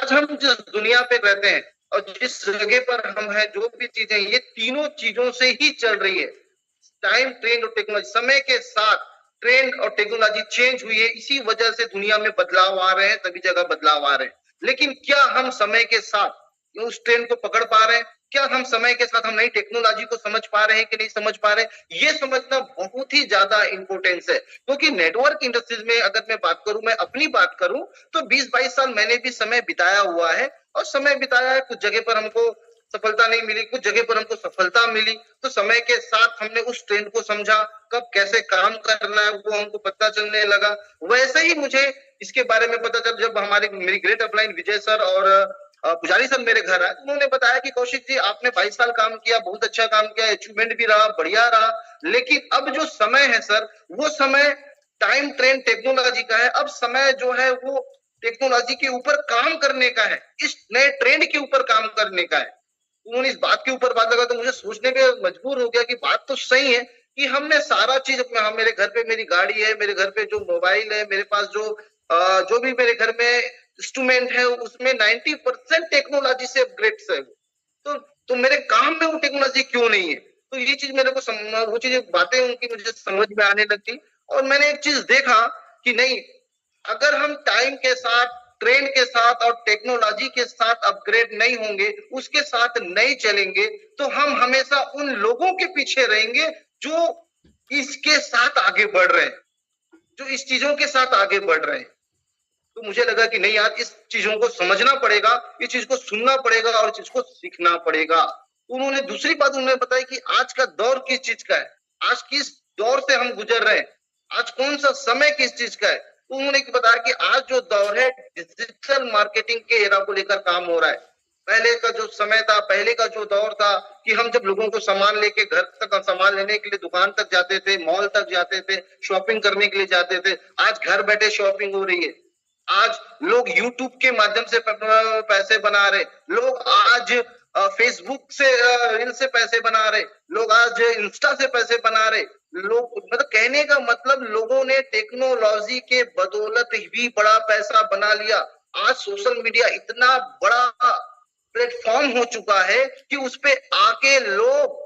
आज हम जिस दुनिया पे रहते हैं और जिस जगह पर हम हैं, जो भी चीजें, ये तीनों चीजों से ही चल रही है। टाइम, ट्रेंड और टेक्नोलॉजी, समय के साथ ट्रेंड और टेक्नोलॉजी चेंज हुई है, इसी वजह से दुनिया में बदलाव आ रहे हैं, सभी जगह बदलाव आ रहे हैं। लेकिन क्या हम समय के साथ उस ट्रेंड को पकड़ पा रहे हैं? क्या हम समय के साथ हम नई टेक्नोलॉजी को समझ पा रहे हैं कि नहीं समझ पा रहे हैं? ये समझना बहुत ही ज्यादा इंपॉर्टेंस है, क्योंकि नेटवर्क इंडस्ट्रीज में अगर मैं बात करूं, मैं अपनी बात करूं, तो 20-22 साल मैंने भी समय बिताया हुआ है। और समय बिताया है, कुछ जगह पर हमको सफलता नहीं मिली, कुछ जगह पर हमको सफलता मिली। तो समय के साथ हमने उस ट्रेंड को समझा, कब कैसे काम करना है वो हमको पता चलने लगा। वैसे ही मुझे इसके बारे में पता चला जब हमारे मेरी ग्रेट अपलाइन विजय सर और पुजारी सर मेरे घर आए। उन्होंने बताया कि कौशिक जी, आपने 22 साल काम किया, बहुत अच्छा काम किया, अचीवमेंट भी रहा, बढ़िया रहा, लेकिन अब जो समय है सर, वो समय टाइम ट्रेंड टेक्नोलॉजी का है। अब समय जो है वो टेक्नोलॉजी के ऊपर काम करने का है, इस नए ट्रेंड के ऊपर काम करने का है। उन्होंने इस बात के ऊपर बात लगा तो मुझे सोचने पे मजबूर हो गया कि बात तो सही है कि हमने सारा चीज अपना, मेरे घर पे मेरी गाड़ी है, मेरे घर पे जो मोबाइल है, मेरे पास जो भी मेरे घर में इंस्ट्रूमेंट है, उसमें 90% टेक्नोलॉजी से अपग्रेड है। तो मेरे काम में वो टेक्नोलॉजी क्यों नहीं है? तो ये चीज मेरे को वो चीज बातें उनकी मुझे समझ में आने लगी। और मैंने एक चीज देखा कि नहीं, अगर हम टाइम के साथ, ट्रेंड के साथ और टेक्नोलॉजी के साथ अपग्रेड नहीं होंगे, उसके साथ नहीं चलेंगे, तो हम हमेशा उन लोगों के पीछे रहेंगे जो इसके साथ आगे बढ़ रहे हैं, जो इस चीजों के साथ आगे बढ़ रहे हैं। तो मुझे लगा कि नहीं यार, इस चीजों को समझना पड़ेगा, इस चीज को सुनना पड़ेगा और इस चीज को सीखना पड़ेगा। उन्होंने दूसरी बात उन्होंने बताई कि आज का दौर किस चीज का है, आज किस दौर से हम गुजर रहे हैं, आज कौन सा समय किस चीज का है। तो उन्होंने बताया कि आज जो दौर है, डिजिटल मार्केटिंग के एरा को लेकर काम हो रहा है। पहले का जो समय था, पहले का जो दौर था कि हम जब लोगों को सामान लेके घर तक सामान लेने के लिए दुकान तक जाते थे, मॉल तक जाते थे, शॉपिंग करने के लिए जाते थे, आज घर बैठे शॉपिंग हो रही है। आज लोग यूट्यूब के माध्यम से पैसे बना रहे, लोग आज फेसबुक से रील से पैसे बना रहे, लोग आज इंस्टा से पैसे बना रहे। लोग, मतलब कहने का मतलब, लोगों ने टेक्नोलॉजी के बदौलत भी बड़ा पैसा बना लिया। आज सोशल मीडिया इतना बड़ा प्लेटफॉर्म हो चुका है कि उस पे आके लोग,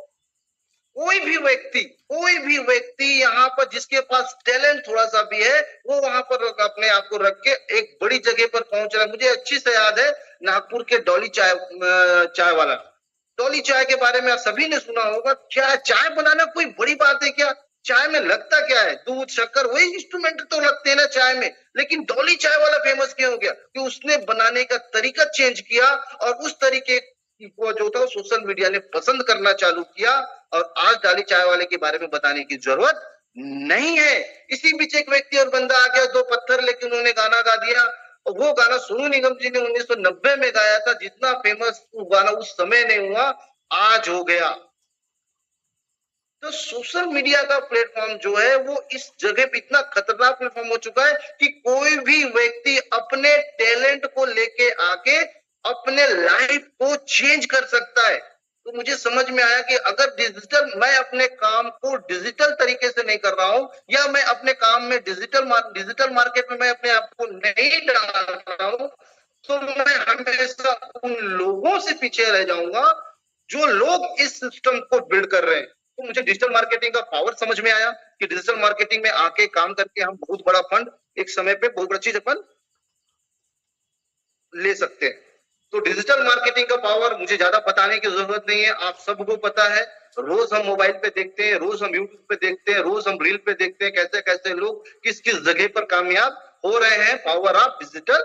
कोई भी व्यक्ति यहाँ पर जिसके पास टैलेंट थोड़ा सा भी है, वो वहां पर अपने आप को रख के एक बड़ी जगह पर पहुंच रहा है। मुझे अच्छी से याद है नागपुर के डॉली चाय वाला, डॉली चाय के बारे में आप सभी ने सुना होगा। क्या चाय बनाना कोई बड़ी बात है क्या? चाय में लगता क्या है? दूध, शक्कर, वही इंस्ट्रूमेंट तो लगते हैं ना चाय में। लेकिन डॉली चाय वाला फेमस क्यों हो गया? कि उसने बनाने का तरीका चेंज किया और उस तरीके को जो था सोशल मीडिया ने पसंद करना चालू किया। और आज डॉली चाय वाले के बारे में बताने की जरूरत नहीं है। इसी बीच एक व्यक्ति और बंदा आ गया, दो पत्थर लेके उन्होंने गाना गा दिया। और वो गाना सोनू निगम जी ने 1990 में गाया था। जितना फेमस वो गाना उस समय नहीं हुआ, आज हो गया। तो सोशल मीडिया का प्लेटफॉर्म जो है वो इस जगह पे इतना खतरनाक प्लेटफॉर्म हो चुका है कि कोई भी व्यक्ति अपने टैलेंट को लेके आके अपने लाइफ को चेंज कर सकता है। तो मुझे समझ में आया कि अगर मैं अपने काम को डिजिटल तरीके से नहीं कर रहा हूं, या मैं अपने काम में डिजिटल मार्केट में मैं अपने आप को नहीं डाल रहा हूं, तो मैं हमेशा उन लोगों से पीछे रह जाऊंगा जो लोग इस सिस्टम को बिल्ड कर रहे हैं। तो मुझे डिजिटल मार्केटिंग का पावर समझ में आया कि डिजिटल मार्केटिंग में आके काम करके हम बहुत बड़ा फंड एक समय पे बहुत बड़ी चीज अपन ले सकते हैं। तो डिजिटल मार्केटिंग का पावर मुझे ज्यादा बताने की जरूरत नहीं है, आप सबको पता है। रोज हम मोबाइल पे देखते हैं, रोज हम यूट्यूब पे देखते हैं, रोज हम रील पे देखते हैं कैसे कैसे लोग किस किस जगह पर कामयाब हो रहे हैं। Power of digital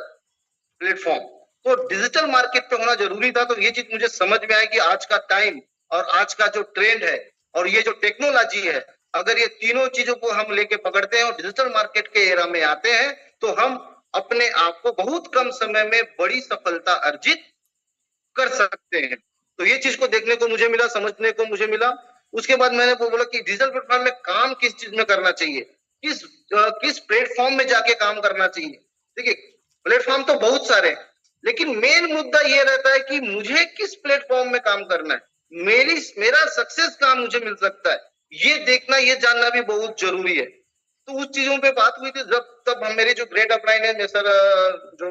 platform. तो डिजिटल मार्केट पे होना जरूरी था। तो ये चीज मुझे समझ में आई कि आज का टाइम और आज का जो ट्रेंड है और ये जो टेक्नोलॉजी है, अगर ये तीनों चीजों को हम लेके पकड़ते हैं और डिजिटल मार्केट के एरा में आते हैं, तो हम अपने आप को बहुत कम समय में बड़ी सफलता अर्जित कर सकते हैं। तो ये चीज को देखने को मुझे मिला, समझने को मुझे मिला। उसके बाद मैंने बोला कि डिजिटल प्लेटफॉर्म में काम किस चीज में करना चाहिए, किस प्लेटफॉर्म में जाके काम करना चाहिए। देखिए, प्लेटफॉर्म तो बहुत सारे हैं, लेकिन मेन मुद्दा ये रहता है कि मुझे किस प्लेटफॉर्म में काम करना है, मेरा सक्सेस कहां मुझे मिल सकता है, ये देखना, ये जानना भी बहुत जरूरी है। तो उस चीजों पे बात हुई थी जब तब हम, मेरे जो ग्रेट अपलाइन है सर, जो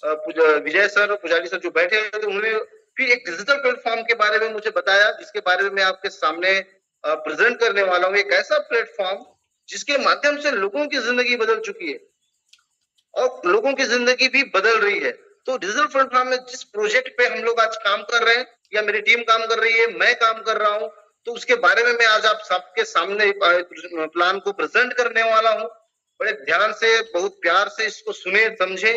विजय सर, पुजारी सर जो बैठे हुए थे, उन्होंने फिर एक डिजिटल प्लेटफॉर्म के बारे में मुझे बताया, जिसके बारे में मैं आपके सामने प्रेजेंट करने वाला हूँ। एक ऐसा प्लेटफॉर्म जिसके माध्यम से लोगों की जिंदगी बदल चुकी है और लोगों की जिंदगी भी बदल रही है। तो डिजिटल प्लेटफॉर्म में जिस प्रोजेक्ट पे हम लोग आज काम कर रहे हैं, या मेरी टीम काम कर रही है, मैं काम कर रहा हूं, तो उसके बारे में मैं आज आप सबके सामने प्लान को प्रेजेंट करने वाला हूं। बड़े ध्यान से, बहुत प्यार से इसको सुने, समझे।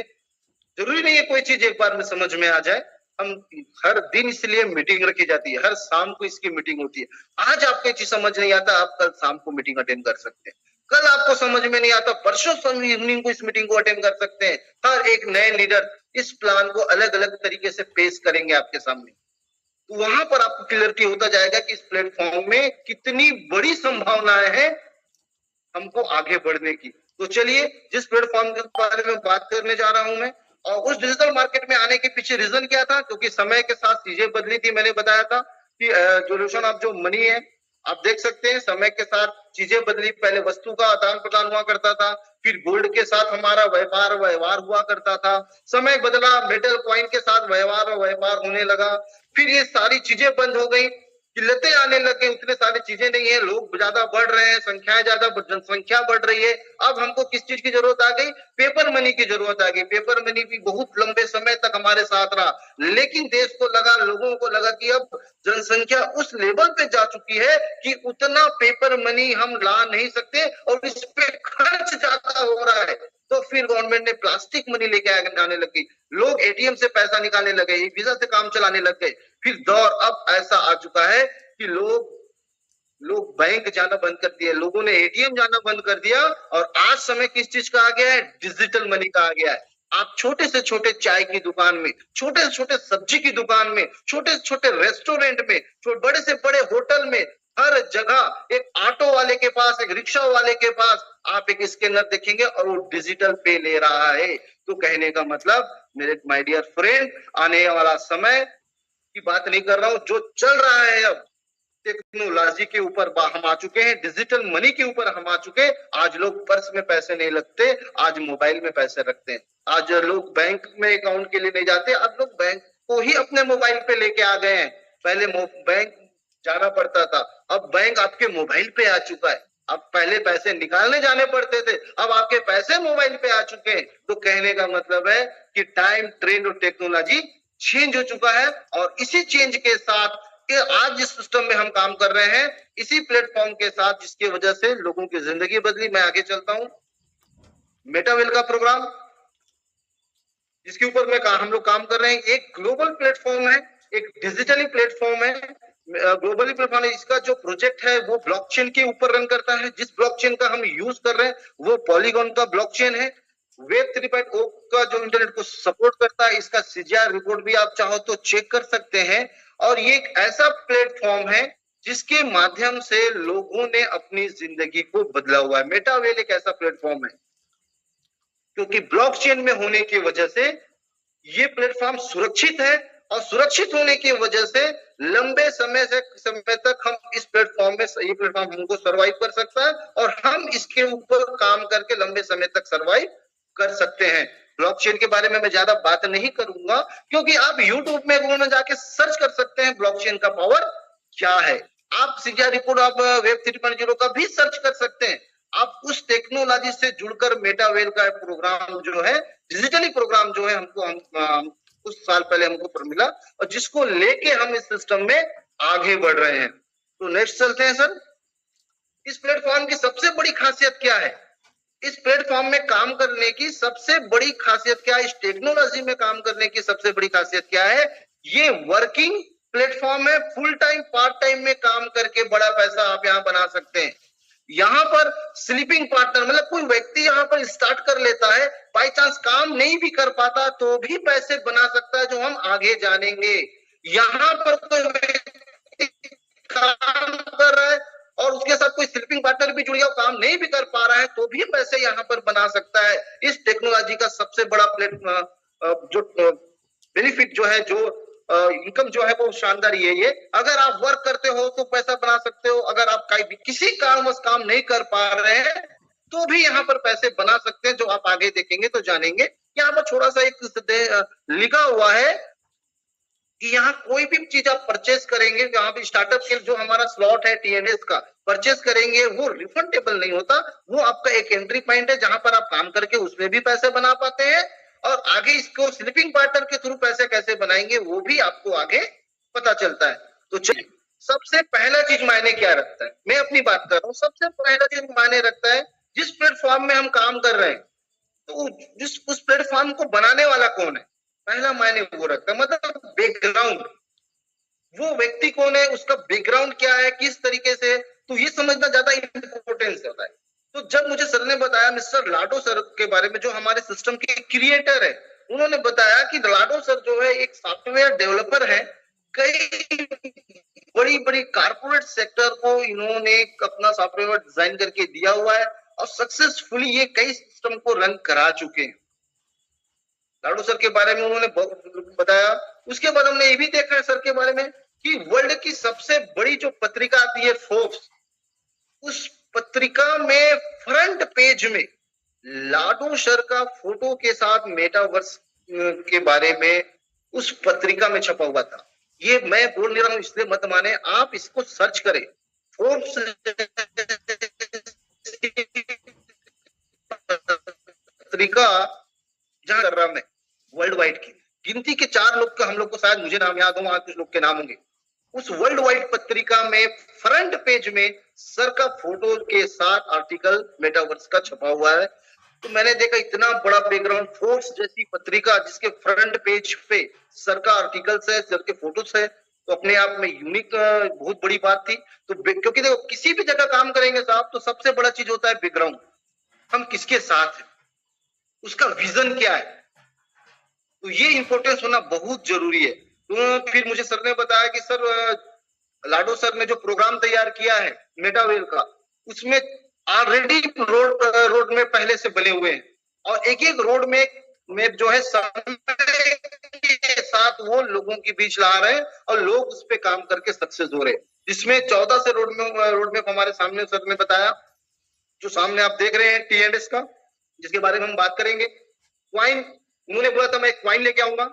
जरूरी नहीं है कोई चीज एक बार में समझ में आ जाए। हम हर दिन इसलिए मीटिंग रखी जाती है, हर शाम को इसकी मीटिंग होती है। आज आपको चीज समझ नहीं आता, आप कल शाम को मीटिंग अटेंड कर सकते हैं। कल आपको समझ में नहीं आता, परसों इवनिंग को इस मीटिंग को अटेंड कर सकते हैं। हर एक नए लीडर इस प्लान को अलग अलग तरीके से पेश करेंगे आपके सामने। तो वहां पर आपको क्लियरिटी होता जाएगा कि इस प्लेटफॉर्म में कितनी बड़ी संभावनाएं हैं हमको आगे बढ़ने की। तो चलिए, जिस प्लेटफॉर्म के बारे में बात करने जा रहा हूं मैं, और उस डिजिटल मार्केट में आने के पीछे रीजन क्या था, क्योंकि समय के साथ चीजें बदली थी। मैंने बताया था कि जोल्यूशन ऑफ जो मनी है, आप देख सकते हैं समय के साथ चीजें बदली। पहले वस्तु का आदान प्रदान हुआ करता था, फिर गोल्ड के साथ हमारा व्यवहार हुआ करता था। समय बदला, मेटल कॉइन के साथ व्यवहार होने लगा। फिर ये सारी चीजें बंद हो गई, किल्लतें आने लगे, उतने सारी चीजें नहीं है, लोग ज्यादा बढ़ रहे हैं, जनसंख्या बढ़ रही है। अब हमको किस चीज की जरूरत आ गई? पेपर मनी की जरूरत आ गई। पेपर मनी भी बहुत लंबे समय तक हमारे साथ रहा, लेकिन देश को लगा, लोगों को लगा कि अब जनसंख्या उस लेवल पे जा चुकी है कि उतना पेपर मनी हम ला नहीं सकते और इस पे खर्च ज्यादा हो रहा है। तो फिर गवर्नमेंट ने प्लास्टिक मनी लेके आने लगी, लोग एटीएम से पैसा निकालने लगे, वीजा से काम चलाने लग गए। फिर दौर अब ऐसा आ चुका है कि लोग बैंक जाना बंद कर दिया, लोगों ने एटीएम जाना बंद कर दिया, और आज समय किस चीज का आ गया है? डिजिटल मनी का आ गया है। आप छोटे से छोटे चाय की दुकान में, छोटे से छोटे सब्जी की दुकान में, छोटे से छोटे रेस्टोरेंट में, बड़े से बड़े होटल में, हर जगह एक ऑटो वाले के पास, एक रिक्शा वाले के पास आप एक स्कैनर देखेंगे और वो डिजिटल पे ले रहा है। तो कहने का मतलब, मेरे माय डियर फ्रेंड, आने वाला समय की बात नहीं कर रहा हूं, जो चल रहा है अब टेक्नोलॉजी के ऊपर हम आ चुके हैं, डिजिटल मनी के ऊपर हम आ चुके हैं। आज लोग पर्स में पैसे नहीं लगते, आज मोबाइल में पैसे रखते हैं। आज लोग बैंक में अकाउंट के लिए नहीं जाते, अब लोग बैंक को ही अपने मोबाइल पे लेके आ गए हैं। पहले बैंक जाना पड़ता था, अब बैंक आपके मोबाइल पे आ चुका है। अब पहले पैसे निकालने जाने पड़ते थे, अब आपके पैसे मोबाइल पे आ चुके हैं। तो कहने का मतलब है कि टाइम, ट्रेंड और टेक्नोलॉजी चेंज हो चुका है, और इसी चेंज के साथ आज जिस सिस्टम में हम काम कर रहे हैं, इसी प्लेटफॉर्म के साथ, जिसकी वजह से लोगों की जिंदगी बदली। मैं आगे चलता हूं। मेटावेल का प्रोग्राम, जिसके ऊपर हम लोग काम कर रहे हैं, एक ग्लोबल प्लेटफॉर्म है, एक डिजिटली प्लेटफॉर्म है, ग्लोबली प्लेटफॉर्म है। इसका जो प्रोजेक्ट है वो ब्लॉकचेन के ऊपर रन करता है। जिस ब्लॉकचेन का हम यूज कर रहे हैं वो पॉलीगॉन का ब्लॉकचेन है। वेब 3.0 का जो इंटरनेट को सपोर्ट करता है, इसका सीजीआर रिपोर्ट भी आप चाहो तो चेक कर सकते हैं। और ये एक ऐसा प्लेटफॉर्म है जिसके माध्यम से लोगों ने अपनी जिंदगी को बदला हुआ है। मेटावेल एक ऐसा प्लेटफॉर्म है, क्योंकि ब्लॉकचेन में होने की वजह से ये प्लेटफॉर्म सुरक्षित है, और सुरक्षित होने की वजह से लंबे समय तक हम इस प्लेटफॉर्म में, ये प्लेटफॉर्म हमको सरवाइव कर सकता है, और हम इसके ऊपर काम करके लंबे समय तक सरवाइव कर सकते हैं। ब्लॉकचेन के बारे में मैं ज्यादा बात नहीं करूंगा, क्योंकि आप यूट्यूब में जाके सर्च कर सकते हैं ब्लॉकचेन का पावर क्या है। आप सीजीआर रिपोर्ट, आप वेब 3.0 का भी सर्च कर सकते हैं। आप उस टेक्नोलॉजी से जुड़कर मेटावेल का प्रोग्राम जो है, डिजिटली प्रोग्राम जो है, हम कुछ साल पहले हमको मिला, और जिसको लेके हम इस सिस्टम में आगे बढ़ रहे हैं। तो नेक्स्ट चलते हैं सर। इस प्लेटफॉर्म की सबसे बड़ी खासियत क्या है? इस प्लेटफॉर्म में काम करने की सबसे बड़ी खासियत क्या है? इस टेक्नोलॉजी में काम करने की सबसे बड़ी खासियत क्या है? ये वर्किंग प्लेटफॉर्म है। फुल टाइम, पार्ट टाइम में काम करके बड़ा पैसा आप यहां बना सकते हैं। यहाँ पर स्लीपिंग पार्टनर, मतलब कोई व्यक्ति यहाँ पर स्टार्ट कर लेता है, बाई चांस काम नहीं भी कर पाता तो भी पैसे बना सकता है, जो हम आगे जानेंगे। यहाँ पर कोई व्यक्ति काम कर रहा है और उसके साथ कोई स्लीपिंग पार्टनर भी जुड़ गया, काम नहीं भी कर पा रहा है तो भी पैसे यहाँ पर बना सकता है। इस टेक्नोलॉजी का सबसे बड़ा जो बेनिफिट जो है, जो इनकम जो है, वो शानदार ये अगर आप वर्क करते हो तो पैसा बना सकते हो, अगर आप किसी कारणवश काम नहीं कर पा रहे हैं तो भी यहाँ पर पैसे बना सकते हैं, जो आप आगे देखेंगे तो जानेंगे। यहाँ पर थोड़ा सा एक लिखा हुआ है कि यहाँ कोई भी चीज आप परचेस करेंगे, यहाँ पे स्टार्टअप के जो हमारा स्लॉट है टीएनएस का परचेस करेंगे, वो रिफंडेबल नहीं होता, वो आपका एक एंट्री पॉइंट है जहां पर आप काम करके उसमें भी पैसे बना पाते हैं, और आगे इसको स्लीपिंग पार्टनर के थ्रू पैसे कैसे बनाएंगे वो भी आपको आगे पता चलता है। तो चलिए, सबसे पहला चीज मायने क्या रखता है, मैं अपनी बात कर रहा हूँ, सबसे पहला चीज मायने रखता है जिस प्लेटफॉर्म में हम काम कर रहे हैं, तो जिस उस प्लेटफॉर्म को बनाने वाला कौन है, पहला मायने वो रखता है, मतलब बैकग्राउंड, वो व्यक्ति कौन है, उसका बैकग्राउंड क्या है, किस तरीके से, तो ये समझना ज्यादा इंपॉर्टेंस होता है। तो जब मुझे सर ने बताया, मिस्टर लाडो सर के बारे में, जो हमारे सिस्टम के क्रिएटर है, उन्होंने बताया कि लाडो सर जो है एक सॉफ्टवेयर डेवलपर है, कई बड़ी बड़ी कारपोरेट सेक्टर को इन्होंने अपना सॉफ्टवेयर डिजाइन करके दिया हुआ है, और सक्सेसफुली ये कई सिस्टम को रन करा चुके हैं। लाडो सर के बारे में उन्होंने बताया। उसके बाद हमने ये भी देखा है सर के बारे में कि वर्ल्ड की सबसे बड़ी जो पत्रिका आती है फोर्ब्स, उस पत्रिका में फ्रंट पेज में लाडो सर का फोटो के साथ मेटावर्स के बारे में उस पत्रिका में छपा हुआ था। ये मैं बोल नहीं रहा हूं इसलिए मत माने, आप इसको सर्च करें, फोर्ब्स पत्रिका जहां कर रहा मैं वर्ल्ड वाइड की गिनती के 4 लोग का हम लोग को शायद मुझे नाम याद हो, वहां कुछ लोग के नाम होंगे। उस वर्ल्ड वाइड पत्रिका में फ्रंट पेज में सर का फोटो के साथ आर्टिकल मेटावर्स का छपा हुआ है। तो मैंने देखा इतना बड़ा बैकग्राउंड, फोर्ब्स जैसी पत्रिका जिसके फ्रंट पेज पे सर का आर्टिकल्स है, सर के फोटोज है, तो अपने आप में यूनिक बहुत बड़ी बात थी। तो क्योंकि देखो किसी भी जगह काम करेंगे साहब, तो सबसे बड़ा चीज होता है बैकग्राउंड, हम किसके साथ हैं, उसका विजन क्या है, तो ये इंपॉर्टेंस होना बहुत जरूरी है। तो फिर मुझे सर ने बताया कि सर लाडो सर ने जो प्रोग्राम तैयार किया है मेटावेल का, उसमें ऑलरेडी रोड में पहले से बने हुए हैं, और एक एक रोड में जो है समय के साथ वो लोगों के बीच ला रहे हैं, और लोग उस पर काम करके सक्सेस हो रहे हैं। जिसमें 14 से रोड में हमारे सामने सर ने बताया, जो सामने आप देख रहे हैं टीएनएस का, जिसके बारे में हम बात करेंगे। क्वाइन, उन्होंने बोला था मैं क्वाइन लेके आऊंगा,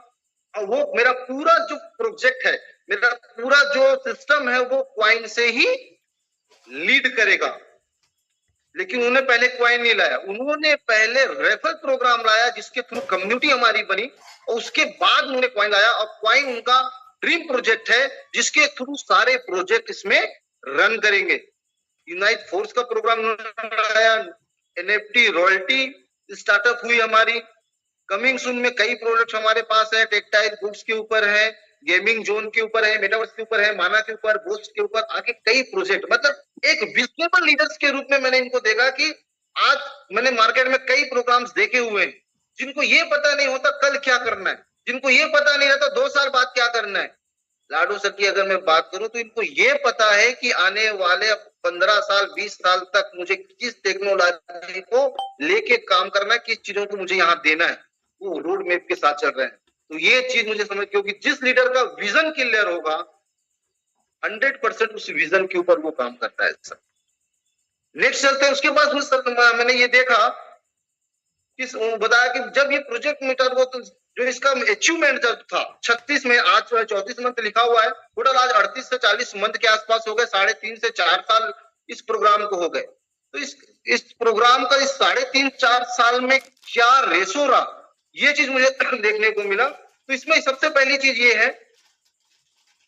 और वो मेरा पूरा जो प्रोजेक्ट है, मेरा पूरा जो सिस्टम है, वो क्वाइन से ही लीड करेगा। लेकिन उन्होंने पहले क्वाइन नहीं लाया, उन्होंने पहले रेफर प्रोग्राम लाया, जिसके थ्रू कम्युनिटी हमारी बनी, और उसके बाद उन्होंने क्वाइन लाया, और क्वाइन उनका ड्रीम प्रोजेक्ट है, जिसके थ्रू सारे प्रोजेक्ट इसमें रन करेंगे। यूनाइट फोर्स का प्रोग्राम उन्होंने लाया, एनएफटी रॉयल्टी स्टार्टअप हुई हमारी, कमिंग सून में कई प्रोडक्ट हमारे पास है, टेक्सटाइल गुड्स के ऊपर है, गेमिंग जोन के ऊपर है, मेटावर्स के ऊपर है, माना के ऊपर, बोस्ट के ऊपर, आगे कई प्रोजेक्ट। मतलब एक विजिबल लीडर्स के रूप में मैंने इनको देखा कि आज मैंने मार्केट में कई प्रोग्राम्स देखे हुए हैं, जिनको ये पता नहीं होता कल क्या करना है, जिनको ये पता नहीं रहता 2 साल बाद क्या करना है। लाडो सर की अगर मैं बात करूं, तो इनको ये पता है कि आने वाले 15 साल 20 साल तक मुझे किस टेक्नोलॉजी को लेके काम करना है, किस चीजों को मुझे यहाँ देना है, वो रोड मैप के साथ चल रहे हैं। तो ये चीज मुझे समझ, क्योंकि जिस लीडर का विजन क्लियर होगा, 100% उस विजन के ऊपर वो काम करता है। सर नेक्स्ट चलते हैं, उसके बाद मैंने ये देखा कि बताया कि जब ये प्रोजेक्ट मीटर वो, तो जो इसका अचीवमेंट जब था 36 में, आज 34 मंथ लिखा हुआ है, टोटल आज 38 से 40 मंथ के आसपास हो गए, 3.5 से 4 साल इस प्रोग्राम को हो गए। तो इस प्रोग्राम का इस 3.5-4 साल में क्या रेशो रहा, ये चीज मुझे देखने को मिला। तो इसमें सबसे पहली चीज ये है,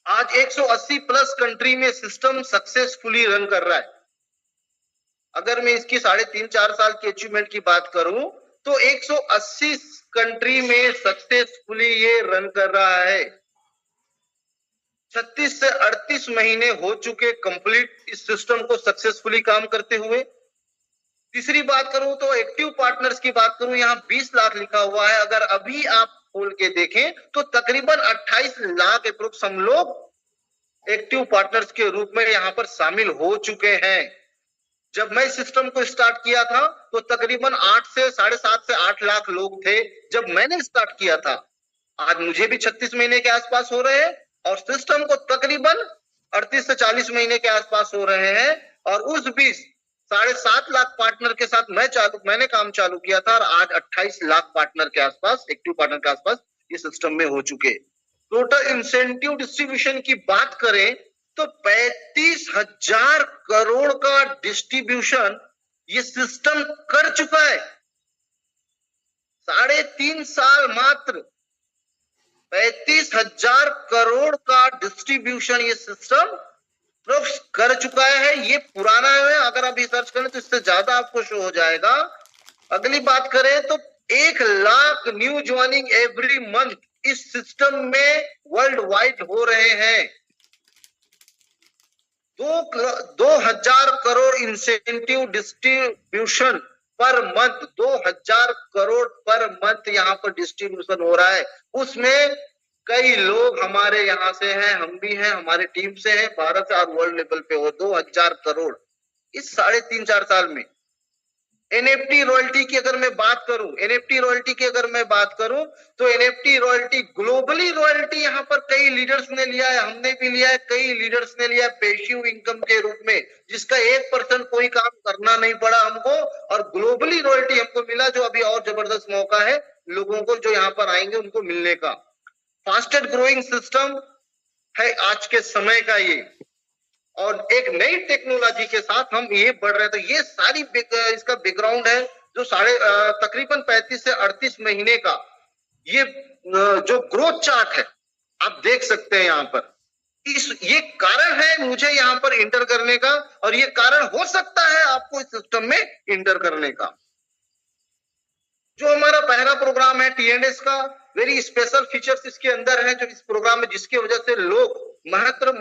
आज 180 प्लस कंट्री में सिस्टम सक्सेसफुली रन कर रहा है। अगर मैं इसकी 3.5-4 साल की अचीवमेंट की बात करूं, तो 180 कंट्री में सक्सेसफुली ये रन कर रहा है। 36 से 38 महीने हो चुके कंप्लीट इस सिस्टम को सक्सेसफुली काम करते हुए। तीसरी बात करूं तो एक्टिव पार्टनर्स की बात करूं, यहां 20 लाख लिखा हुआ है, अगर अभी आप खोल के देखें तो तकरीबन 28 लाख अप्रोक्स हम लोग एक्टिव पार्टनर्स के रूप में यहां पर शामिल हो चुके हैं। जब मैं सिस्टम को स्टार्ट किया था तो तकरीबन 8 से 7.5 से 8 लाख लोग थे जब मैंने स्टार्ट किया था। आज मुझे भी 36 महीने के आसपास हो रहे हैं, और सिस्टम को तकरीबन 38 से 40 महीने के आसपास हो रहे हैं, और उस बीच 7.5 लाख पार्टनर के साथ मैंने काम चालू किया था, और आज 28 लाख पार्टनर के आसपास, एक्टिव पार्टनर के आसपास ये सिस्टम में हो चुके। टोटल इंसेंटिव डिस्ट्रीब्यूशन की बात करें तो 35,000 करोड़ का डिस्ट्रीब्यूशन ये सिस्टम कर चुका है। 3.5 साल मात्र 35,000 करोड़ का डिस्ट्रीब्यूशन ये सिस्टम कर चुका है। ये पुराना है, अगर आप रिसर्च करें तो इससे ज्यादा आपको शो हो जाएगा। अगली बात करें तो 1 lakh new joining every month इस सिस्टम में वर्ल्ड वाइड हो रहे हैं। 2,000 crore incentive distribution per month, 2,000 crore per month यहाँ पर डिस्ट्रीब्यूशन हो रहा है। उसमें कई लोग हमारे यहाँ से हैं, हम भी हैं, हमारे टीम से हैं, भारत और वर्ल्ड लेवल पे हो 2,000 करोड़ इस 3.5-4 साल में। एनएफटी रॉयल्टी की अगर मैं बात करूं, तो एनएफटी रॉयल्टी ग्लोबली रॉयल्टी यहाँ पर कई लीडर्स ने लिया है, हमने भी लिया है, कई लीडर्स ने लिया है पैसिव इनकम के रूप में, जिसका 1% कोई काम करना नहीं पड़ा हमको, और ग्लोबली रॉयल्टी हमको मिला, जो अभी और जबरदस्त मौका है लोगों को जो यहाँ पर आएंगे उनको मिलने का। फास्टेस्ट ग्रोइंग सिस्टम है आज के समय का ये, और एक नई टेक्नोलॉजी के साथ हम ये बढ़ रहे हैं। तो ये सारी इसका बैकग्राउंड है, जो तकरीबन 35 से 38 महीने का ये जो ग्रोथ चार्ट है आप देख सकते हैं यहाँ पर। ये कारण है मुझे यहाँ पर इंटर करने का, और ये कारण हो सकता है आपको इस सिस्टम में इंटर करने का। जो हमारा पहला प्रोग्राम है टीएनएस का, वेरी स्पेशल फीचर्स इसके अंदर है जो इस प्रोग्राम में, जिसकी वजह से लोग मात्र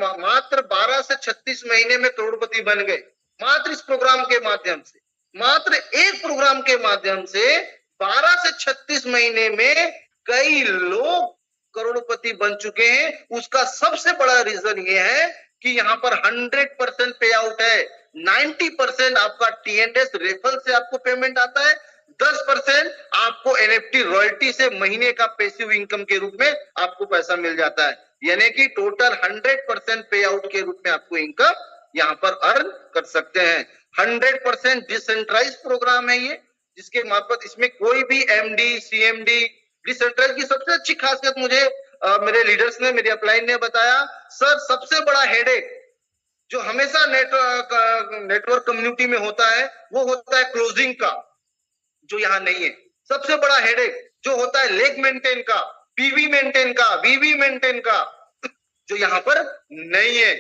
12 से 36 महीने में करोड़पति बन गए। मात्र इस प्रोग्राम के माध्यम से, मात्र एक प्रोग्राम के माध्यम से 12 से 36 महीने में कई लोग करोड़पति बन चुके हैं। उसका सबसे बड़ा रीजन ये है कि यहाँ पर 100% पे आउट है। 90% आपका टीएनएस रेफरल से आपको पेमेंट आता है, 10% आपको एनएफटी रॉयल्टी से महीने का पैसिव इनकम के रूप में आपको पैसा मिल जाता है। यानी कि टोटल 100% पे आउट के रूप में आपको इनकम यहाँ पर अर्न कर सकते हैं। 100% डिसेंट्रलाइज प्रोग्राम है ये, जिसके मार्फत इसमें कोई भी एमडी सीएमडी, डिसेंट्रलाइज की सबसे अच्छी खासियत मुझे मेरे लीडर्स ने, मेरे अपलाइन ने बताया, सर सबसे बड़ा हेडेक जो हमेशा नेटवर्क कम्युनिटी में होता है वो होता है क्लोजिंग का, जो यहाँ नहीं है। सबसे बड़ा हेडेक जो होता है लेग मेंटेन का, पीवी मेंटेन का, वीवी मेंटेन का, जो यहाँ पर नहीं है।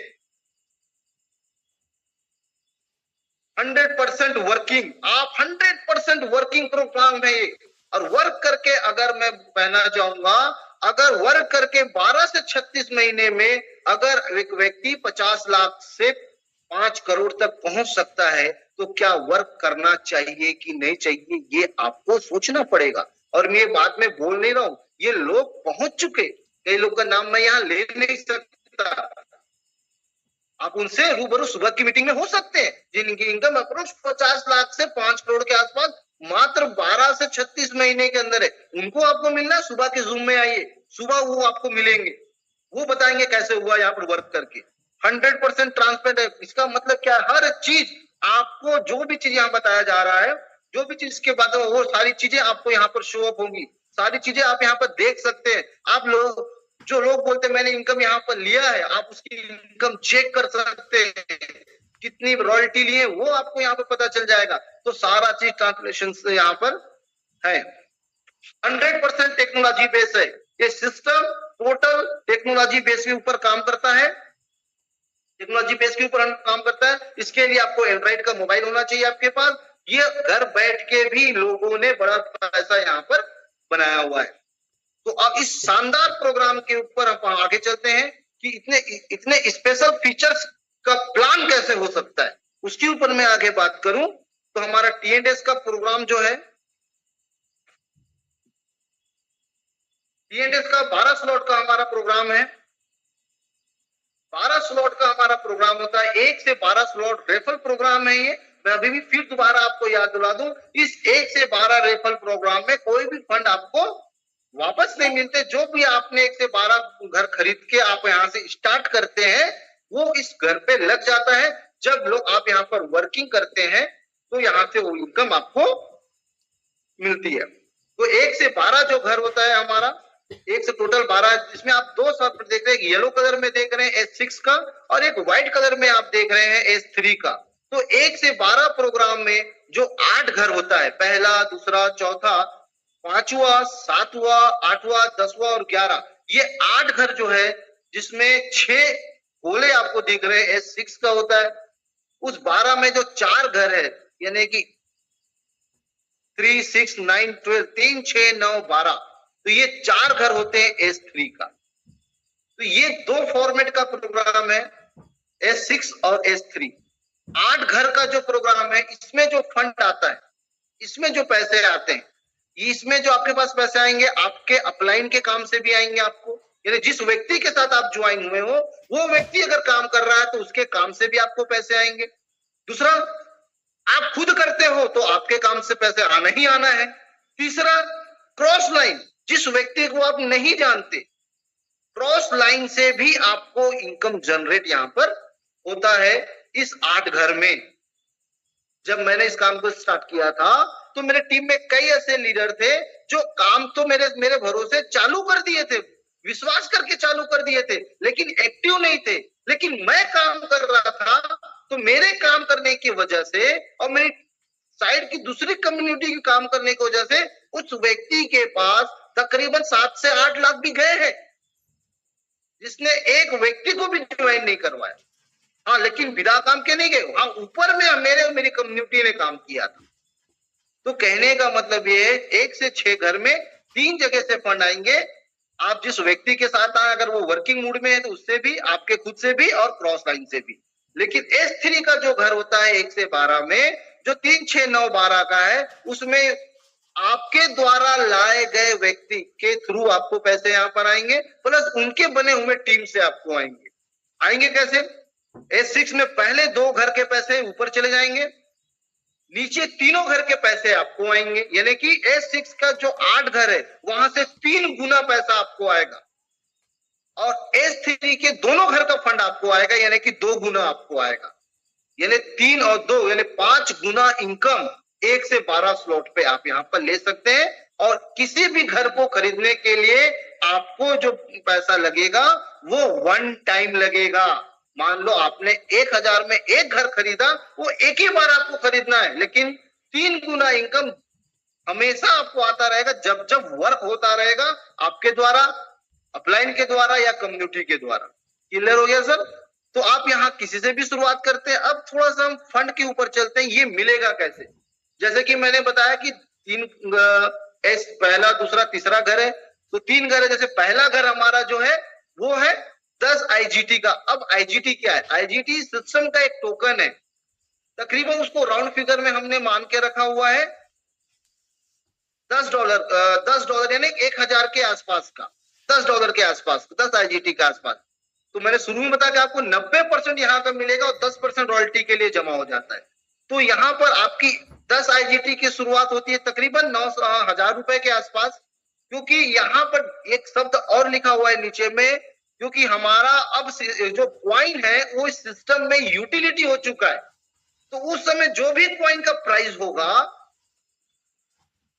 100% वर्किंग, आप 100% वर्किंग प्रोग्राम है ये। और वर्क करके अगर मैं कहना चाहूंगा, अगर वर्क करके 12 से 36 महीने में अगर एक व्यक्ति 50 लाख से 5 करोड़ तक पहुंच सकता है, तो क्या वर्क करना चाहिए कि नहीं चाहिए, ये आपको सोचना पड़ेगा। और मैं ये बात में बोल नहीं रहा हूं, ये लोग पहुंच चुके, कई लोग का नाम मैं यहाँ ले नहीं सकता, आप उनसे रूबरू सुबह की मीटिंग में हो सकते हैं, जिनकी इनकम अप्रोच 50 लाख से 5 करोड़ के आसपास मात्र 12 से 36 महीने के अंदर है। उनको आपको मिलना है, सुबह के जूम में आइए, सुबह वो आपको मिलेंगे, वो बताएंगे कैसे हुआ यहाँ पर वर्क करके। 100% ट्रांसपेरेंट है। इसका मतलब क्या है, हर चीज आपको, जो भी चीज यहाँ बताया जा रहा है, जो भी चीज के बाद वो सारी चीजें आपको यहाँ पर शो अप होंगी, सारी चीजें आप यहाँ पर देख सकते हैं। आप लोग, जो लोग बोलते हैं मैंने इनकम यहाँ पर लिया है, आप उसकी इनकम चेक कर सकते हैं, कितनी रॉयल्टी लिए वो आपको यहाँ पर पता चल जाएगा। तो सारा चीज ट्रांसलेशन से यहाँ पर है। 100% टेक्नोलॉजी बेस है ये सिस्टम, टोटल टेक्नोलॉजी बेस के ऊपर काम करता है, टेक्नोलॉजी बेस के ऊपर काम करता है। इसके लिए आपको एंड्रॉइड का मोबाइल होना चाहिए आपके पास। ये घर बैठ के भी लोगों ने बड़ा पैसा यहाँ पर बनाया हुआ है। तो अब इस शानदार प्रोग्राम के ऊपर हम आगे चलते हैं कि इतने स्पेशल फीचर्स का प्लान कैसे हो सकता है, उसके ऊपर मैं आगे बात करूं तो हमारा टीएनएस का प्रोग्राम जो है, टीएनएस का 12 स्लॉट का हमारा प्रोग्राम है। 12 स्लॉट का हमारा प्रोग्राम होता है, 1 से 12 स्लॉट रेफरल प्रोग्राम है ये। मैं अभी भी फिर दोबारा आपको याद दिला दूं, इस 1 से 12 रेफरल प्रोग्राम में कोई भी फंड आपको वापस नहीं मिलते। जो भी आपने 1 से 12 घर खरीद के आप यहाँ से स्टार्ट करते हैं, वो इस घर पे लग जाता है। जब लोग आप यहाँ पर वर्किंग करते हैं, तो यहाँ से वो इनकम आपको मिलती है। तो 1 से 12 जो घर होता है हमारा, 1 से टोटल 12, जिसमें आप दो सॉफ्टवेयर देख रहे हैं, येलो कलर में देख रहे हैं S6 का, और एक व्हाइट कलर में आप देख रहे हैं S3 का। तो 1 से 12 प्रोग्राम में जो 8 घर होता है, पहला, दूसरा, चौथा, पांचवा, सातवां, आठवां, 10वां और 11, ये 8 घर जो है, जिसमें 6 गोले आपको दिख रहे हैं S6 का होता है। उस 12 में जो 4 घर है, यानी कि 3, 6, 9, 12, 3, 6, 9, 12, तो ये 4 घर होते हैं S3 का। तो ये दो फॉर्मेट का प्रोग्राम है, S6 और S3। 8 घर का जो प्रोग्राम है, इसमें जो फंड आता है, इसमें जो पैसे आते हैं, इसमें जो आपके पास पैसे आएंगे, आपके अपलाइन के काम से भी आएंगे आपको, यानी जिस व्यक्ति के साथ आप ज्वाइन हुए हो, वो व्यक्ति अगर काम कर रहा है तो उसके काम से भी आपको पैसे आएंगे। दूसरा, आप खुद करते हो तो आपके काम से पैसे आना ही आना है। तीसरा, क्रॉस लाइन, जिस व्यक्ति को आप नहीं जानते, क्रॉस लाइन से भी आपको इनकम जनरेट यहां पर होता है इस 8 घर में। जब मैंने इस काम को स्टार्ट किया था तो मेरे टीम में कई ऐसे लीडर थे जो काम तो मेरे भरोसे चालू कर दिए थे, विश्वास करके चालू कर दिए थे, लेकिन एक्टिव नहीं थे। लेकिन मैं काम कर रहा था, तो मेरे काम करने की वजह से और मेरी साइड की दूसरी कम्युनिटी की काम करने की वजह से उस व्यक्ति के पास तकरीबन 7 से 8 लाख भी गए हैं, जिसने एक व्यक्ति को भी ज्वाइन नहीं करवाया। हाँ, लेकिन बिना काम के नहीं गए। हाँ, ऊपर में मेरी कम्युनिटी ने काम किया था। तो कहने का मतलब ये है, 1 से 6 घर में 3 जगह से फंड आएंगे। आप जिस व्यक्ति के साथ आए, अगर वो वर्किंग मूड में है तो उससे भी, आपके खुद से भी और क्रॉस लाइन से भी। लेकिन S3 का जो घर होता है 1 से 12 में, जो 3, 6, 9, 12 का है, उसमें आपके द्वारा लाए गए व्यक्ति के थ्रू आपको पैसे यहां पर आएंगे, प्लस उनके बने हुए टीम से आपको आएंगे। आएंगे कैसे? S6 में पहले 2 घर के पैसे ऊपर चले जाएंगे, नीचे तीनों घर के पैसे आपको आएंगे, यानी कि S6 का जो 8 घर है वहां से 3 गुना पैसा आपको आएगा, और S3 के दोनों घर का फंड आपको आएगा, यानी कि 2 गुना आपको आएगा। यानी 3 और 2 यानी 5 गुना इनकम 1 से 12 स्लॉट पे आप यहां पर ले सकते हैं। और किसी भी घर को खरीदने के लिए आपको जो पैसा लगेगा वो 1 टाइम लगेगा। मान लो आपने 1000 में एक घर खरीदा, वो एक ही बार आपको खरीदना है, लेकिन 3 गुना इनकम हमेशा आपको आता रहेगा जब जब वर्क होता रहेगा, आपके द्वारा, अपलाइन के द्वारा या कम्युनिटी के द्वारा। क्लियर हो गया सर? तो आप यहाँ किसी से भी शुरुआत करते हैं। अब थोड़ा सा हम फंड के ऊपर चलते हैं, ये मिलेगा कैसे? जैसे कि मैंने बताया कि 3 पहला, दूसरा, तीसरा घर है, तो 3 घर है। जैसे पहला घर हमारा जो है वो है 10 IGT का। अब IGT क्या है? IGT सिस्टम का एक टोकन है, तकरीबन उसको राउंड फिगर में हमने मान के रखा हुआ है $10 यानी 1000 के आसपास का, $10 के आसपास, 10 IGT के आसपास। तो मैंने शुरू में बताया कि आपको 90% यहाँ का मिलेगा और 10% रॉयल्टी के लिए जमा हो जाता है। तो यहाँ पर आपकी 10 IGT की शुरुआत होती है तकरीबन 9,000 रुपए के आसपास, क्योंकि यहाँ पर एक शब्द और लिखा हुआ है नीचे में, क्योंकि हमारा अब जो क्वाइन है वो इस सिस्टम में यूटिलिटी हो चुका है। तो उस समय जो भी क्वाइन का प्राइस होगा